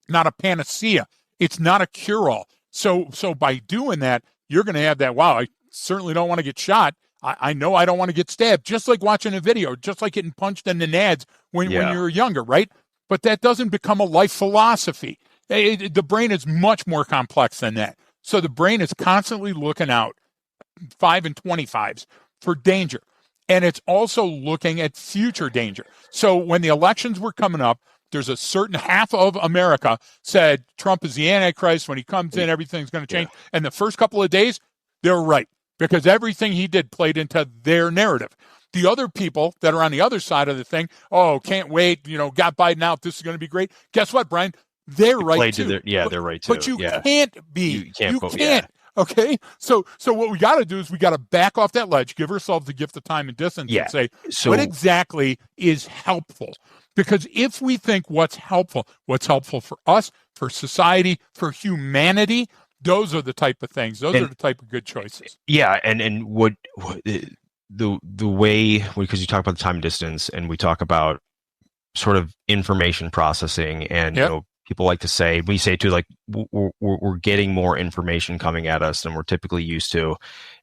not a panacea. It's not a cure-all. So by doing that, you're going to have that, wow, I certainly don't want to get shot. I know I don't want to get stabbed, just like watching a video, just like getting punched in the nads when you're younger, right? But that doesn't become a life philosophy. The brain is much more complex than that. So the brain is constantly looking out 5 and 25s for danger. And it's also looking at future danger. So when the elections were coming up, there's a certain half of America said Trump is the Antichrist. When he comes in, everything's going to change. Yeah. And the first couple of days, they were right, because everything he did played into their narrative. The other people that are on the other side of the thing, can't wait, got Biden out, this is going to be great. Guess what, Brian? They're right too. They're right too. But you can't be. You can't. Yeah. Okay, so what we got to do is we got to back off that ledge, give ourselves the gift of time and distance, and say, what exactly is helpful? Because if we think what's helpful for us, for society, for humanity, those are the type of things. Those are the type of good choices. Yeah, and what the way, because you talk about the time and distance, and we talk about sort of information processing, and Yep. people like to say, we say too, like we're getting more information coming at us than we're typically used to,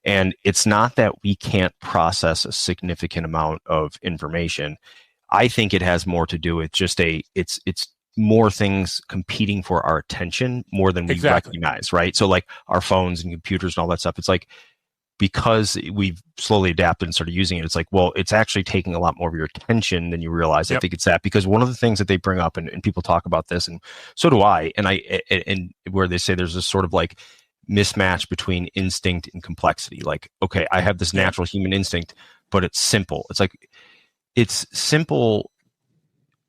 and it's not that we can't process a significant amount of information. I think it has more to do with just it's more things competing for our attention more than we recognize, right? So like our phones and computers and all that stuff, it's like, because we've slowly adapted and started using it, it's like, well, it's actually taking a lot more of your attention than you realize. I think it's that, because one of the things that they bring up, and people talk about this, and so do I, and where they say there's this sort of like mismatch between instinct and complexity. Like, okay, I have this natural human instinct, but it's simple. It's like, it's simple.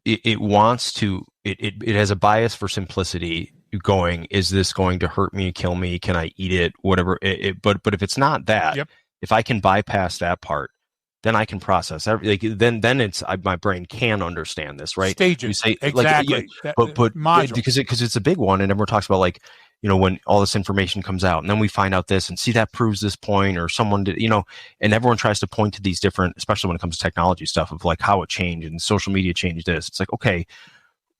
It wants to, it has a bias for simplicity, going, is this going to hurt me, kill me, can I eat it, whatever. But if it's not that, if I can bypass that part, then I can process everything. Then it's, my brain can understand this, right? Stages. We say, exactly. But because it's a big one, and everyone talks about, like, when all this information comes out, and then we find out this, and see, that proves this point, or someone did, and everyone tries to point to these different, especially when it comes to technology stuff, of like how it changed and social media changed this. It's like, okay.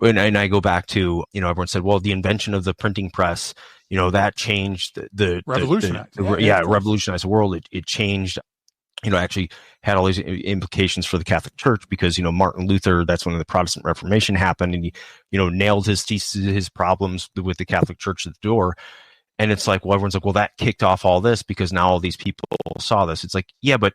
And I go back to, everyone said, well, the invention of the printing press, that changed revolutionized. Revolutionized the world. It changed, actually had all these implications for the Catholic Church, because, Martin Luther, that's when the Protestant Reformation happened, and he, nailed his problems with the Catholic Church at the door. And it's like, well, everyone's like, well, that kicked off all this because now all these people saw this. It's like, yeah, but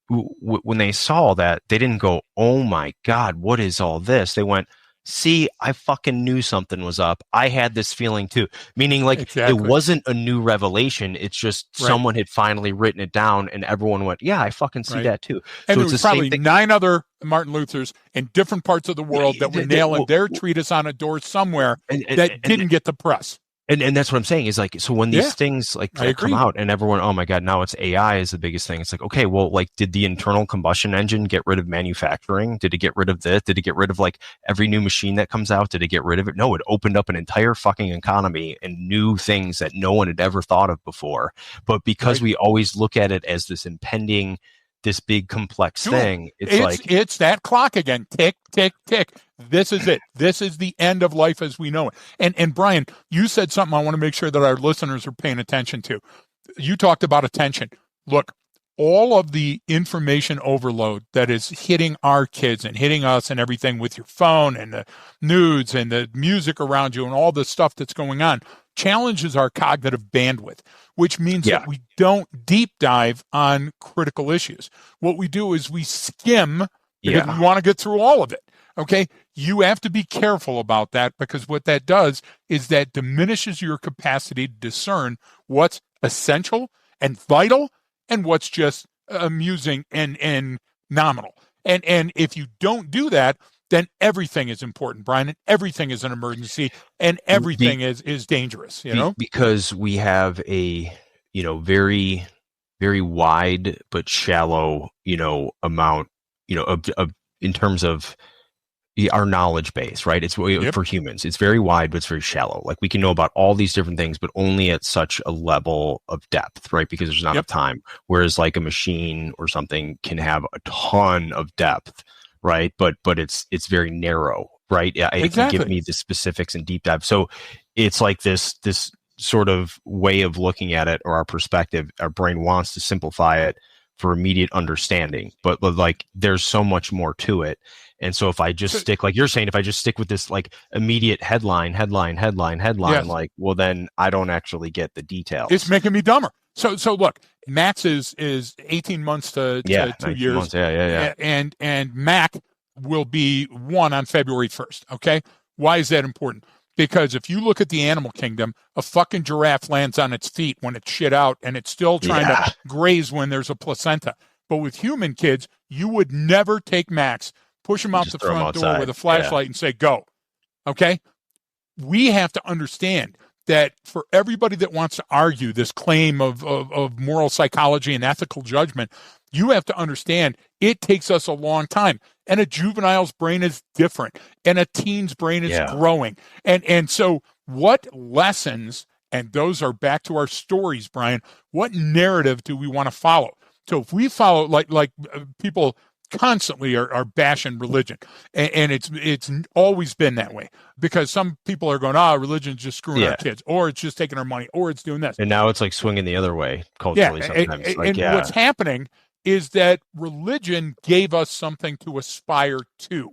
when they saw that, they didn't go, oh my God, what is all this? They went, see, I fucking knew something was up. I had this feeling too. Meaning, like, it wasn't a new revelation. It's just someone had finally written it down, and everyone went, yeah, I fucking see that too. And so there was probably 9 other Martin Luthers in different parts of the world that were nailing their treatise on a door somewhere that didn't get the press. And that's what I'm saying, is like, so when these things like come out, and everyone, oh my God, now it's AI is the biggest thing. It's like, okay, well, like, did the internal combustion engine get rid of manufacturing? Did it get rid of this? Did it get rid of like every new machine that comes out? Did it get rid of it? No, it opened up an entire fucking economy and new things that no one had ever thought of before. But because we always look at it as this impending, this big complex thing, it's that clock again. Tick, tick, tick. This is it. This is the end of life as we know it. And Brian, you said something I want to make sure that our listeners are paying attention to. You talked about attention. Look, all of the information overload that is hitting our kids and hitting us and everything with your phone and the news and the music around you and all the stuff that's going on challenges our cognitive bandwidth, which means that we don't deep dive on critical issues. What we do is we skim, because we want to get through all of it. Okay, you have to be careful about that, because what that does is that diminishes your capacity to discern what's essential and vital and what's just amusing and nominal. And if you don't do that, then everything is important, Brian, and everything is an emergency, and everything is dangerous. Because we have a very, very wide but shallow amount of in terms of our knowledge base, right? It's for humans. It's very wide, but it's very shallow. Like, we can know about all these different things, but only at such a level of depth, right? Because there's not enough time. Whereas like a machine or something can have a ton of depth, right? But it's very narrow, right? It can give me the specifics and deep dive. So it's like this sort of way of looking at it, or our perspective. Our brain wants to simplify it for immediate understanding, but like, there's so much more to it. And so if I just stick, like you're saying, if I just stick with this like immediate headline, like, well, then I don't actually get the details. It's making me dumber. So look, Max is 18 months to 2 years. Months, yeah. And Mac will be 1 on February 1st. Okay. Why is that important? Because if you look at the animal kingdom, a fucking giraffe lands on its feet when it's shit out, and it's still trying to graze when there's a placenta. But with human kids, you would never take Max, push him out the front door with a flashlight and say, go. Okay? We have to understand that for everybody that wants to argue this claim of moral psychology and ethical judgment, you have to understand it takes us a long time. And a juvenile's brain is different, and a teen's brain is growing. And so what lessons And those are back to our stories, Brian. What narrative do we want to follow? So if we follow, like people constantly are bashing religion, and it's always been that way, because some people are going, religion's just screwing our kids, or it's just taking our money, or it's doing this. And now it's like swinging the other way culturally sometimes. And what's happening is that religion gave us something to aspire to.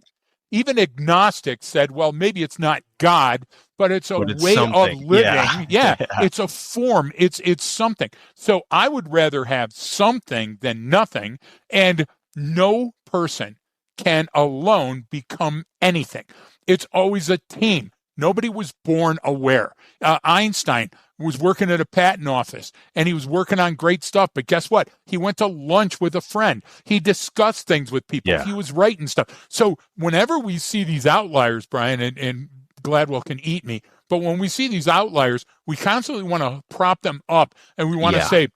Even agnostics said, well, maybe it's not God, but it's a way something. Of living. Yeah. It's a form. It's something. So I would rather have something than nothing. And no person can alone become anything. It's always a team. Nobody was born aware. Einstein was working at a patent office, and he was working on great stuff. But guess what? He went to lunch with a friend. He discussed things with people. Yeah. He was writing stuff. So whenever we see these outliers, Brian, and Gladwell can eat me, but when we see these outliers, we constantly want to prop them up, and we want to say,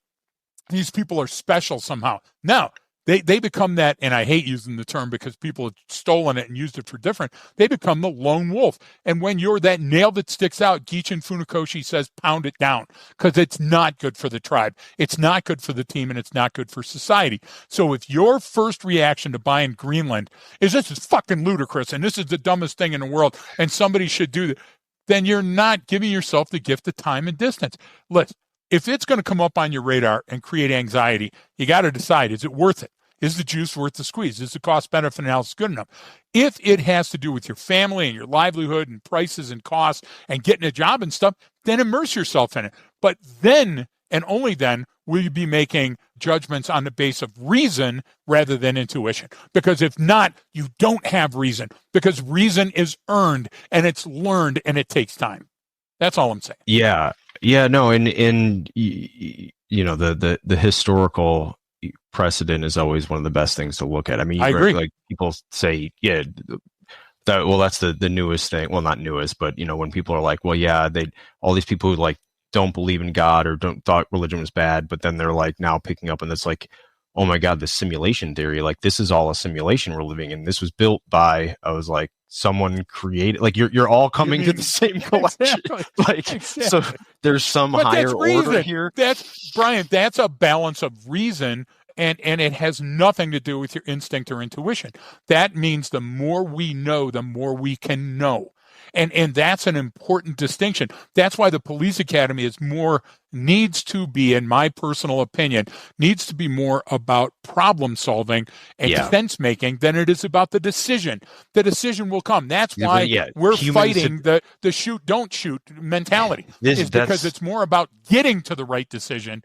these people are special somehow. No. They become that, and I hate using the term because people have stolen it and used it for different. They become the lone wolf. And when you're that nail that sticks out, Gichin Funakoshi says, pound it down, because it's not good for the tribe. It's not good for the team, and it's not good for society. So if your first reaction to buying Greenland is this is fucking ludicrous, and this is the dumbest thing in the world, and somebody should do that, then you're not giving yourself the gift of time and distance. Listen, if it's going to come up on your radar and create anxiety, you got to decide, is it worth it? Is the juice worth the squeeze? Is the cost-benefit analysis good enough? If it has to do with your family and your livelihood and prices and costs and getting a job and stuff, then immerse yourself in it. But then, and only then, will you be making judgments on the base of reason rather than intuition. Because if not, you don't have reason, because reason is earned and it's learned and it takes time. That's all I'm saying. Yeah. No, and you know, the historical precedent is always one of the best things to look at. I mean, I agree. Like people say, that's the newest thing. Well, not newest, but you know, when people are like, well, yeah, all these people who like don't believe in God or thought religion was bad, but then they're like now picking up, and it's like, oh my God, this simulation theory, like this is all a simulation we're living in. This was built by, I was like, someone created, like you're all coming to the same collection. Exactly. So there's some higher order here. That's Brian, that's a balance of reason, and it has nothing to do with your instinct or intuition. That means the more we know, the more we can know. And that's an important distinction. That's why the police academy needs to be, in my personal opinion, needs to be more about problem solving and defense making than it is about the decision. The decision will come. That's why we're fighting the shoot, don't shoot mentality. Because it's more about getting to the right decision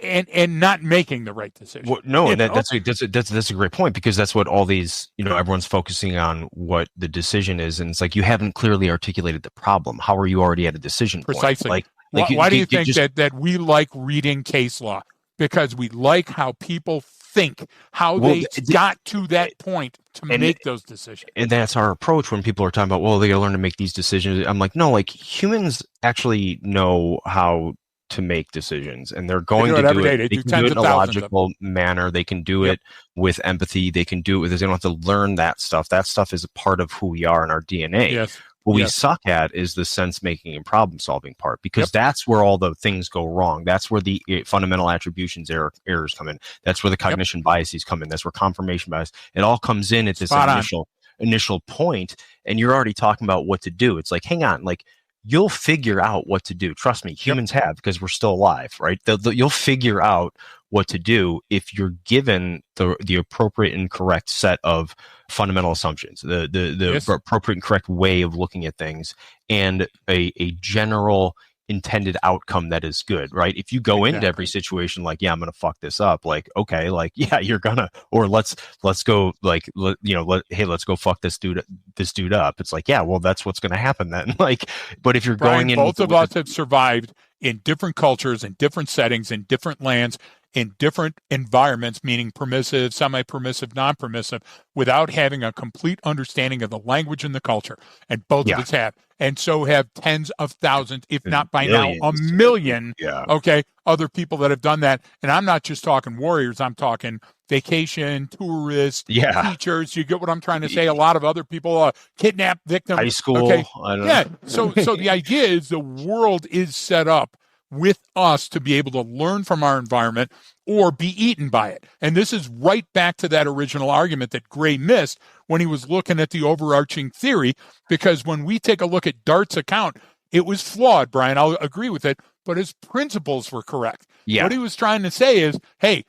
and not making the right decision. Well, no, and that's a great point, because that's what all these, you know, everyone's focusing on what the decision is, and it's like you haven't clearly articulated the problem. How are you already at a decision point? Precisely. Why do you think that we like reading case law? Because we like how people think, how they got to that point to make those decisions. And that's our approach when people are talking about, well, they gotta learn to make these decisions. I'm like, no, like humans actually know how to make decisions, and they're going to do it. They can do it in a logical manner. They can do it with empathy. They can do it with, they don't have to learn that stuff. That stuff is a part of who we are in our DNA. Yes. What we suck at is the sense making and problem solving part, because that's where all the things go wrong. That's where the fundamental attributions errors come in. That's where the cognition biases come in. That's where confirmation bias, it all comes in at this initial point, and you're already talking about what to do. It's like, hang on, like, you'll figure out what to do. Trust me, humans have, because we're still alive, right? You'll figure out what to do if you're given the appropriate and correct set of fundamental assumptions, the appropriate and correct way of looking at things, and a general intended outcome that is good, right? If you go into every situation like, I'm gonna fuck this up, like, okay, like, you're gonna, or let's go, like, hey, let's go fuck this dude up. It's like, well, that's what's gonna happen then. Like, but if you're going in, both of us have survived in different cultures, in different settings, in different lands, in different environments, meaning permissive, semi-permissive, non-permissive, without having a complete understanding of the language and the culture. And both of us have. and so have tens of thousands, if not by now, a Millions. million, Yeah. okay, other people that have done that. And I'm not just talking warriors, I'm talking vacation, tourists, Yeah. teachers. You get what I'm trying to say? A lot of other people, kidnapped victims. High school. Okay. I don't Yeah. know. So the idea is the world is set up with us to be able to learn from our environment or be eaten by it. And this is right back to that original argument that Gray missed when he was looking at the overarching theory, because when we take a look at Dart's account, it was flawed, Brian. I'll agree with it, but his principles were correct. Yeah. What he was trying to say is, hey,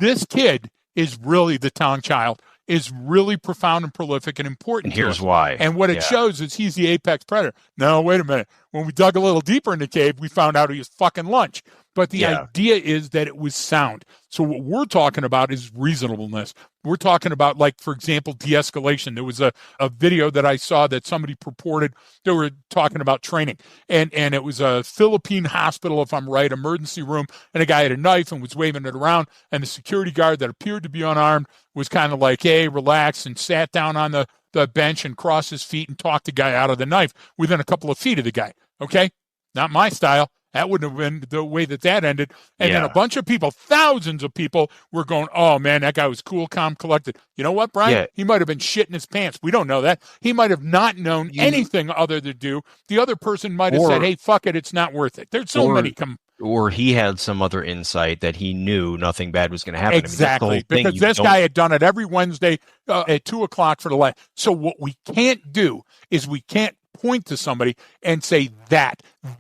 this kid is really the town child, is really profound and prolific and important. And here's why. And what it shows is he's the apex predator. No, wait a minute. When we dug a little deeper in the cave, we found out he was fucking lunch. But the idea is that it was sound. So what we're talking about is reasonableness. We're talking about, like, for example, de-escalation. There was a video that I saw that somebody purported they were talking about training. And it was a Philippine hospital, if I'm right, emergency room. And a guy had a knife and was waving it around. And the security guard that appeared to be unarmed was kind of like, hey, relax, and sat down on the bench and crossed his feet and talked the guy out of the knife within a couple of feet of the guy. Okay? Not my style. That wouldn't have been the way that ended. And then a bunch of people, thousands of people, were going, oh, man, that guy was cool, calm, collected. You know what, Brian? Yeah. He might have been shitting his pants. We don't know that. He might have not known anything other to do. The other person might have said, hey, fuck it, it's not worth it. There's so many. Or he had some other insight that he knew nothing bad was going to happen. Exactly. I mean, because this guy had done it every Wednesday at 2 o'clock for the last. So what we can't do is we can't point to somebody and say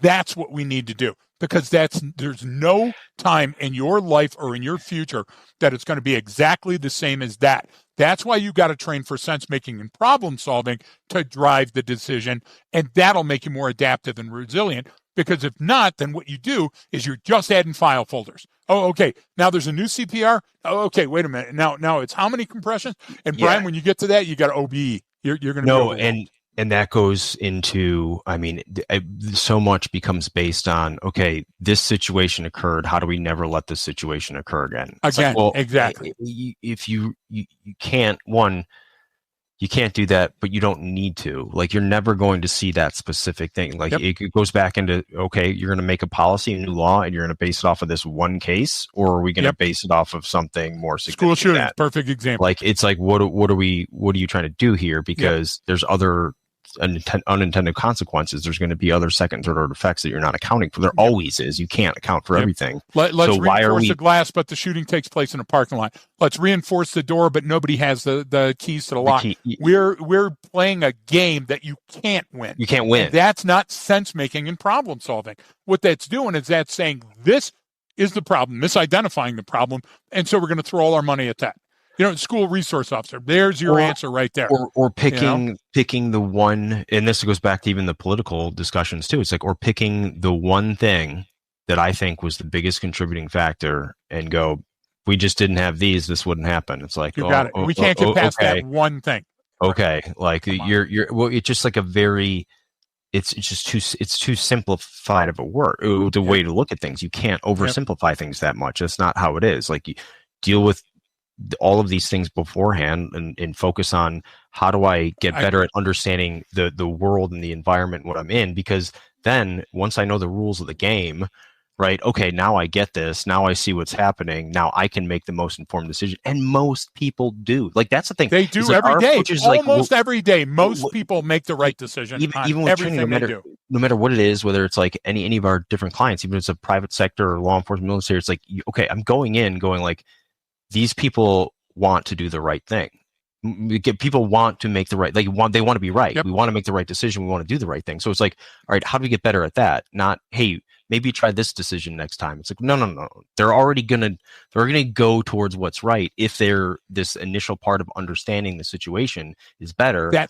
that's what we need to do, because there's no time in your life or in your future that it's going to be exactly the same as that. That's why you got to train for sense making and problem solving to drive the decision, and that'll make you more adaptive and resilient. Because if not, then what you do is you're just adding file folders. Oh, okay. Now there's a new CPR. Oh, okay. Wait a minute. Now it's how many compressions? And Brian, when you get to that, you got OBE. You're going to And that goes into, I mean, so much becomes based on, okay, this situation occurred. How do we never let this situation occur again? Exactly. If you can't, you can't do that, but you don't need to. Like, you're never going to see that specific thing. Like, it goes back into, okay, you're going to make a policy, a new law, and you're going to base it off of this one case, or are we going to base it off of something more significant? School shooting, perfect example. Like, it's like, what are you trying to do here? Because there's other unintended consequences. There's going to be other second, third order effects that you're not accounting for. There always is. You can't account for everything. Let's reinforce the glass, but the shooting takes place in a parking lot. Let's reinforce the door, but nobody has the keys to the lock. We're playing a game that you can't win. You can't win. And that's not sense making and problem solving. What that's doing is that's saying this is the problem, misidentifying the problem, and so we're going to throw all our money at that. School resource officer. There's your answer right there. Or picking the one, and this goes back to even the political discussions too. It's like, or picking the one thing that I think was the biggest contributing factor and go, we just didn't have these, this wouldn't happen. It's like, you got it. We can't get past that one thing. Okay. Like it's just like it's too simplified of a word, the way to look at things. You can't oversimplify things that much. That's not how it is. Like, you deal with all of these things beforehand and focus on how do I get better at understanding the world and the environment, what I'm in, because then once I know the rules of the game, right? Okay, now I get this. Now I see what's happening. Now I can make the most informed decision. And most people do. Like, that's the thing. They do every day. Almost every day. Most people make the right decision. Even with training, no matter what it is, whether it's like any of our different clients, even if it's a private sector or law enforcement, military, it's like, okay, I'm going like, these people want to do the right thing. People want to make the right, they want to be right. We want to make the right decision. We want to do the right thing. So it's like, all right, how do we get better at that? Not, hey, maybe try this decision next time. It's like, no. They're already going to go towards what's right. If this initial part of understanding the situation is better, I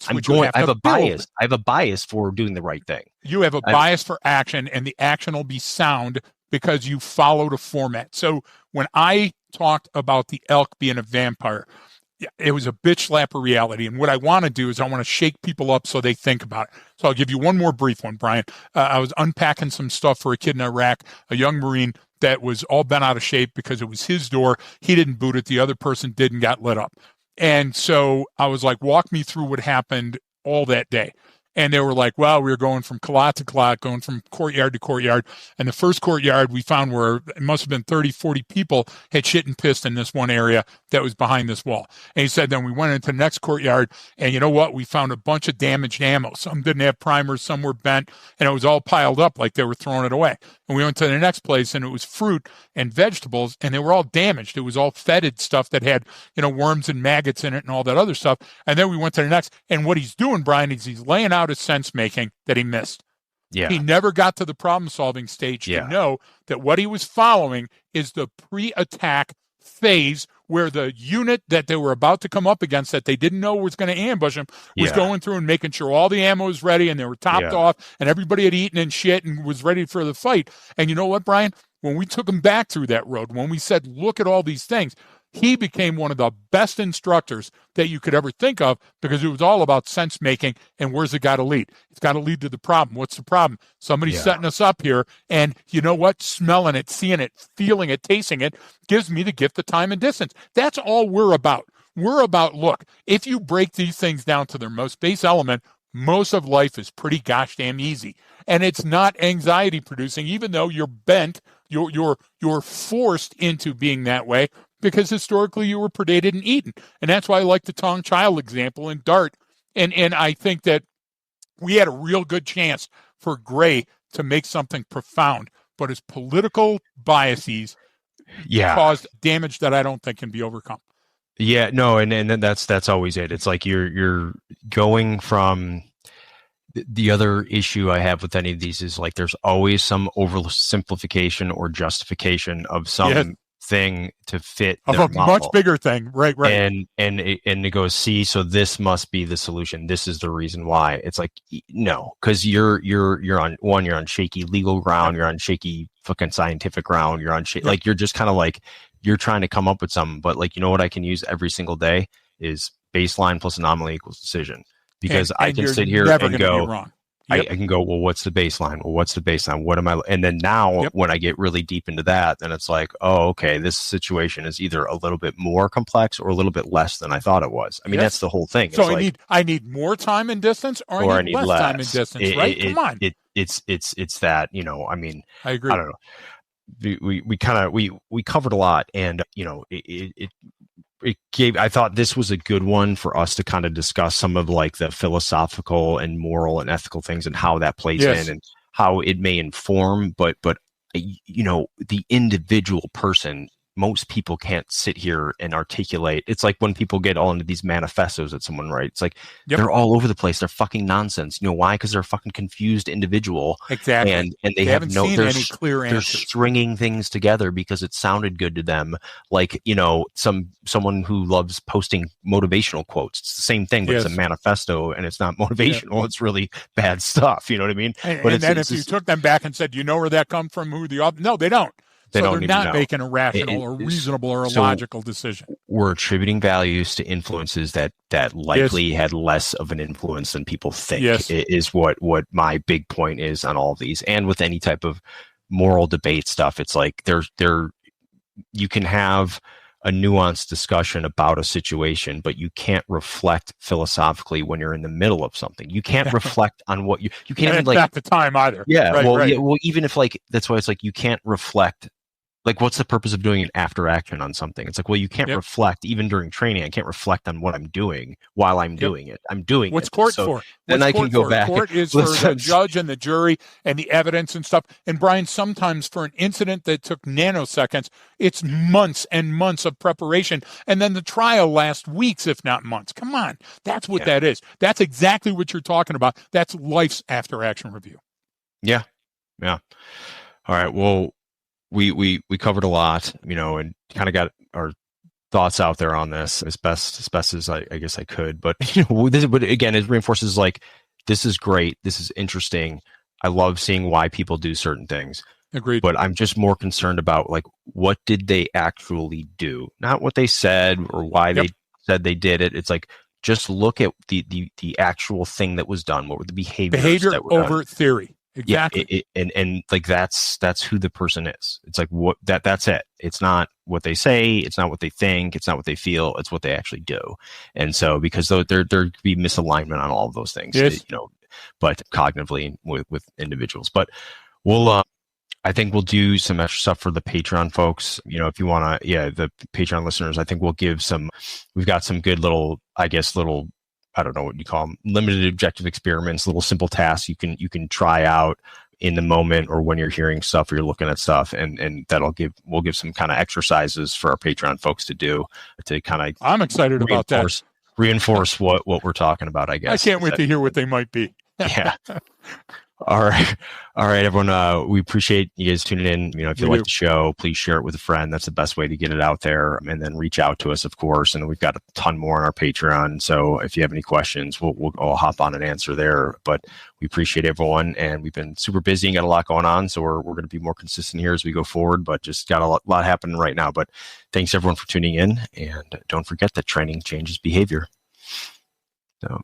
have a bias. I have a bias for doing the right thing. You have a bias for action, and the action will be sound because you followed a format. So when I talked about the elk being a vampire, it was a bitch slap of reality. And what I want to do is I want to shake people up so they think about it. So I'll give you one more brief one, Brian. I was unpacking some stuff for a kid in Iraq, a young Marine that was all bent out of shape because it was his door. He didn't boot it. The other person did and got lit up. And so I was like, walk me through what happened all that day. And they were like, well, we were going from clot to clot, going from courtyard to courtyard. And the first courtyard we found where it must have been 30, 40 people had shit and pissed in this one area that was behind this wall. And he said, then we went into the next courtyard, and you know what? We found a bunch of damaged ammo. Some didn't have primers, some were bent, and it was all piled up like they were throwing it away. And we went to the next place, and it was fruit and vegetables, and they were all damaged. It was all fetid stuff that had, worms and maggots in it and all that other stuff. And then we went to the next, and what he's doing, Brian, is he's laying out a sense making that he missed. Yeah. He never got to the problem solving stage to know that what he was following is the pre-attack phase where the unit that they were about to come up against that they didn't know was going to ambush him was going through and making sure all the ammo was ready and they were topped off and everybody had eaten and shit and was ready for the fight. And you know what, Brian? When we took him back through that road, when we said, look at all these things, he became one of the best instructors that you could ever think of because it was all about sense making and where's it got to lead? It's got to lead to the problem. What's the problem? Somebody's setting us up here, and you know what? Smelling it, seeing it, feeling it, tasting it gives me the gift of time and distance. That's all we're about. We're about, look, if you break these things down to their most base element, most of life is pretty gosh damn easy. And it's not anxiety producing, even though you're bent, you're forced into being that way because historically you were predated and eaten. And that's why I like the Tong Child example in Dart. And I think that we had a real good chance for Gray to make something profound, but his political biases caused damage that I don't think can be overcome. Yeah, no, and that's always it. It's like you're going from the other issue I have with any of these is like there's always some oversimplification or justification of some thing to fit of a model. Much bigger thing, right? And it goes, see, so this must be the solution. This is the reason why. It's like no, because you're on shaky legal ground. You're on shaky fucking scientific ground. You're on like you're just kind of like you're trying to come up with something. But like what I can use every single day is baseline plus anomaly equals decision. Because I can sit here and go, I can go, well, what's the baseline? Well, what's the baseline? What am I? And then now when I get really deep into that, then it's like, oh, okay, this situation is either a little bit more complex or a little bit less than I thought it was. I mean, that's the whole thing. So I need more time and distance or I need less time and distance, right? Come on. It's that, I mean, I agree. I don't know. We covered a lot, and I thought this was a good one for us to kind of discuss some of like the philosophical and moral and ethical things and how that plays in and how it may inform, but the individual person, most people can't sit here and articulate. It's like when people get all into these manifestos that someone writes, it's like they're all over the place. They're fucking nonsense. You know why? Because they're a fucking confused individual. Exactly. And they haven't seen any clear answers. They're stringing things together because it sounded good to them. Like, someone who loves posting motivational quotes. It's the same thing, but it's a manifesto and it's not motivational. It's really bad stuff. You know what I mean? And then if you took them back and said, you know where that come from? Who the author? No, they don't. They're not making a rational or reasonable or a logical decision. We're attributing values to influences that likely had less of an influence than people think. Is what my big point is on all of these. And with any type of moral debate stuff, it's like you can have a nuanced discussion about a situation, but you can't reflect philosophically when you're in the middle of something. You can't reflect on what you can't even like the time either. Yeah. Well, even if like, that's why it's like, you can't reflect. Like, what's the purpose of doing an after action on something? It's like, well, you can't reflect even during training. I can't reflect on what I'm doing while I'm doing it. I'm doing What's it. court for? Then I can go back. Court is for the judge and the jury and the evidence and stuff. And Brian, sometimes for an incident that took nanoseconds, it's months and months of preparation. And then the trial lasts weeks, if not months. Come on. That's what that is. That's exactly what you're talking about. That's life's after action review. Yeah. Yeah. All right. Well, we covered a lot, and kind of got our thoughts out there on this as best as I guess I could. But but again, it reinforces like, this is great, this is interesting. I love seeing why people do certain things. Agreed. But I'm just more concerned about like, what did they actually do, not what they said or why they said they did it. It's like, just look at the actual thing that was done. What were the behavior that were over done? Theory. Exactly. And like that's who the person is. It's like that's it. It's not what they say, it's not what they think, it's not what they feel, it's what they actually do. And so because there could be misalignment on all of those things. Yes. but cognitively with individuals. But we'll, I think we'll do some extra stuff for the Patreon folks. If you want to, the Patreon listeners, I think we've got some good little, I don't know what you call them, limited objective experiments, little simple tasks you can try out in the moment or when you're hearing stuff or you're looking at stuff, and we'll give some kind of exercises for our Patreon folks to do to kind of. I'm excited about that. Reinforce what we're talking about, I guess. I can't wait to hear what they might be. Yeah. All right, everyone. We appreciate you guys tuning in. If you like the show, please share it with a friend. That's the best way to get it out there. And then reach out to us, of course. And we've got a ton more on our Patreon. So if you have any questions, we'll hop on and answer there. But we appreciate everyone, and we've been super busy and got a lot going on. So we're going to be more consistent here as we go forward. But just got a lot happening right now. But thanks everyone for tuning in, and don't forget that training changes behavior. So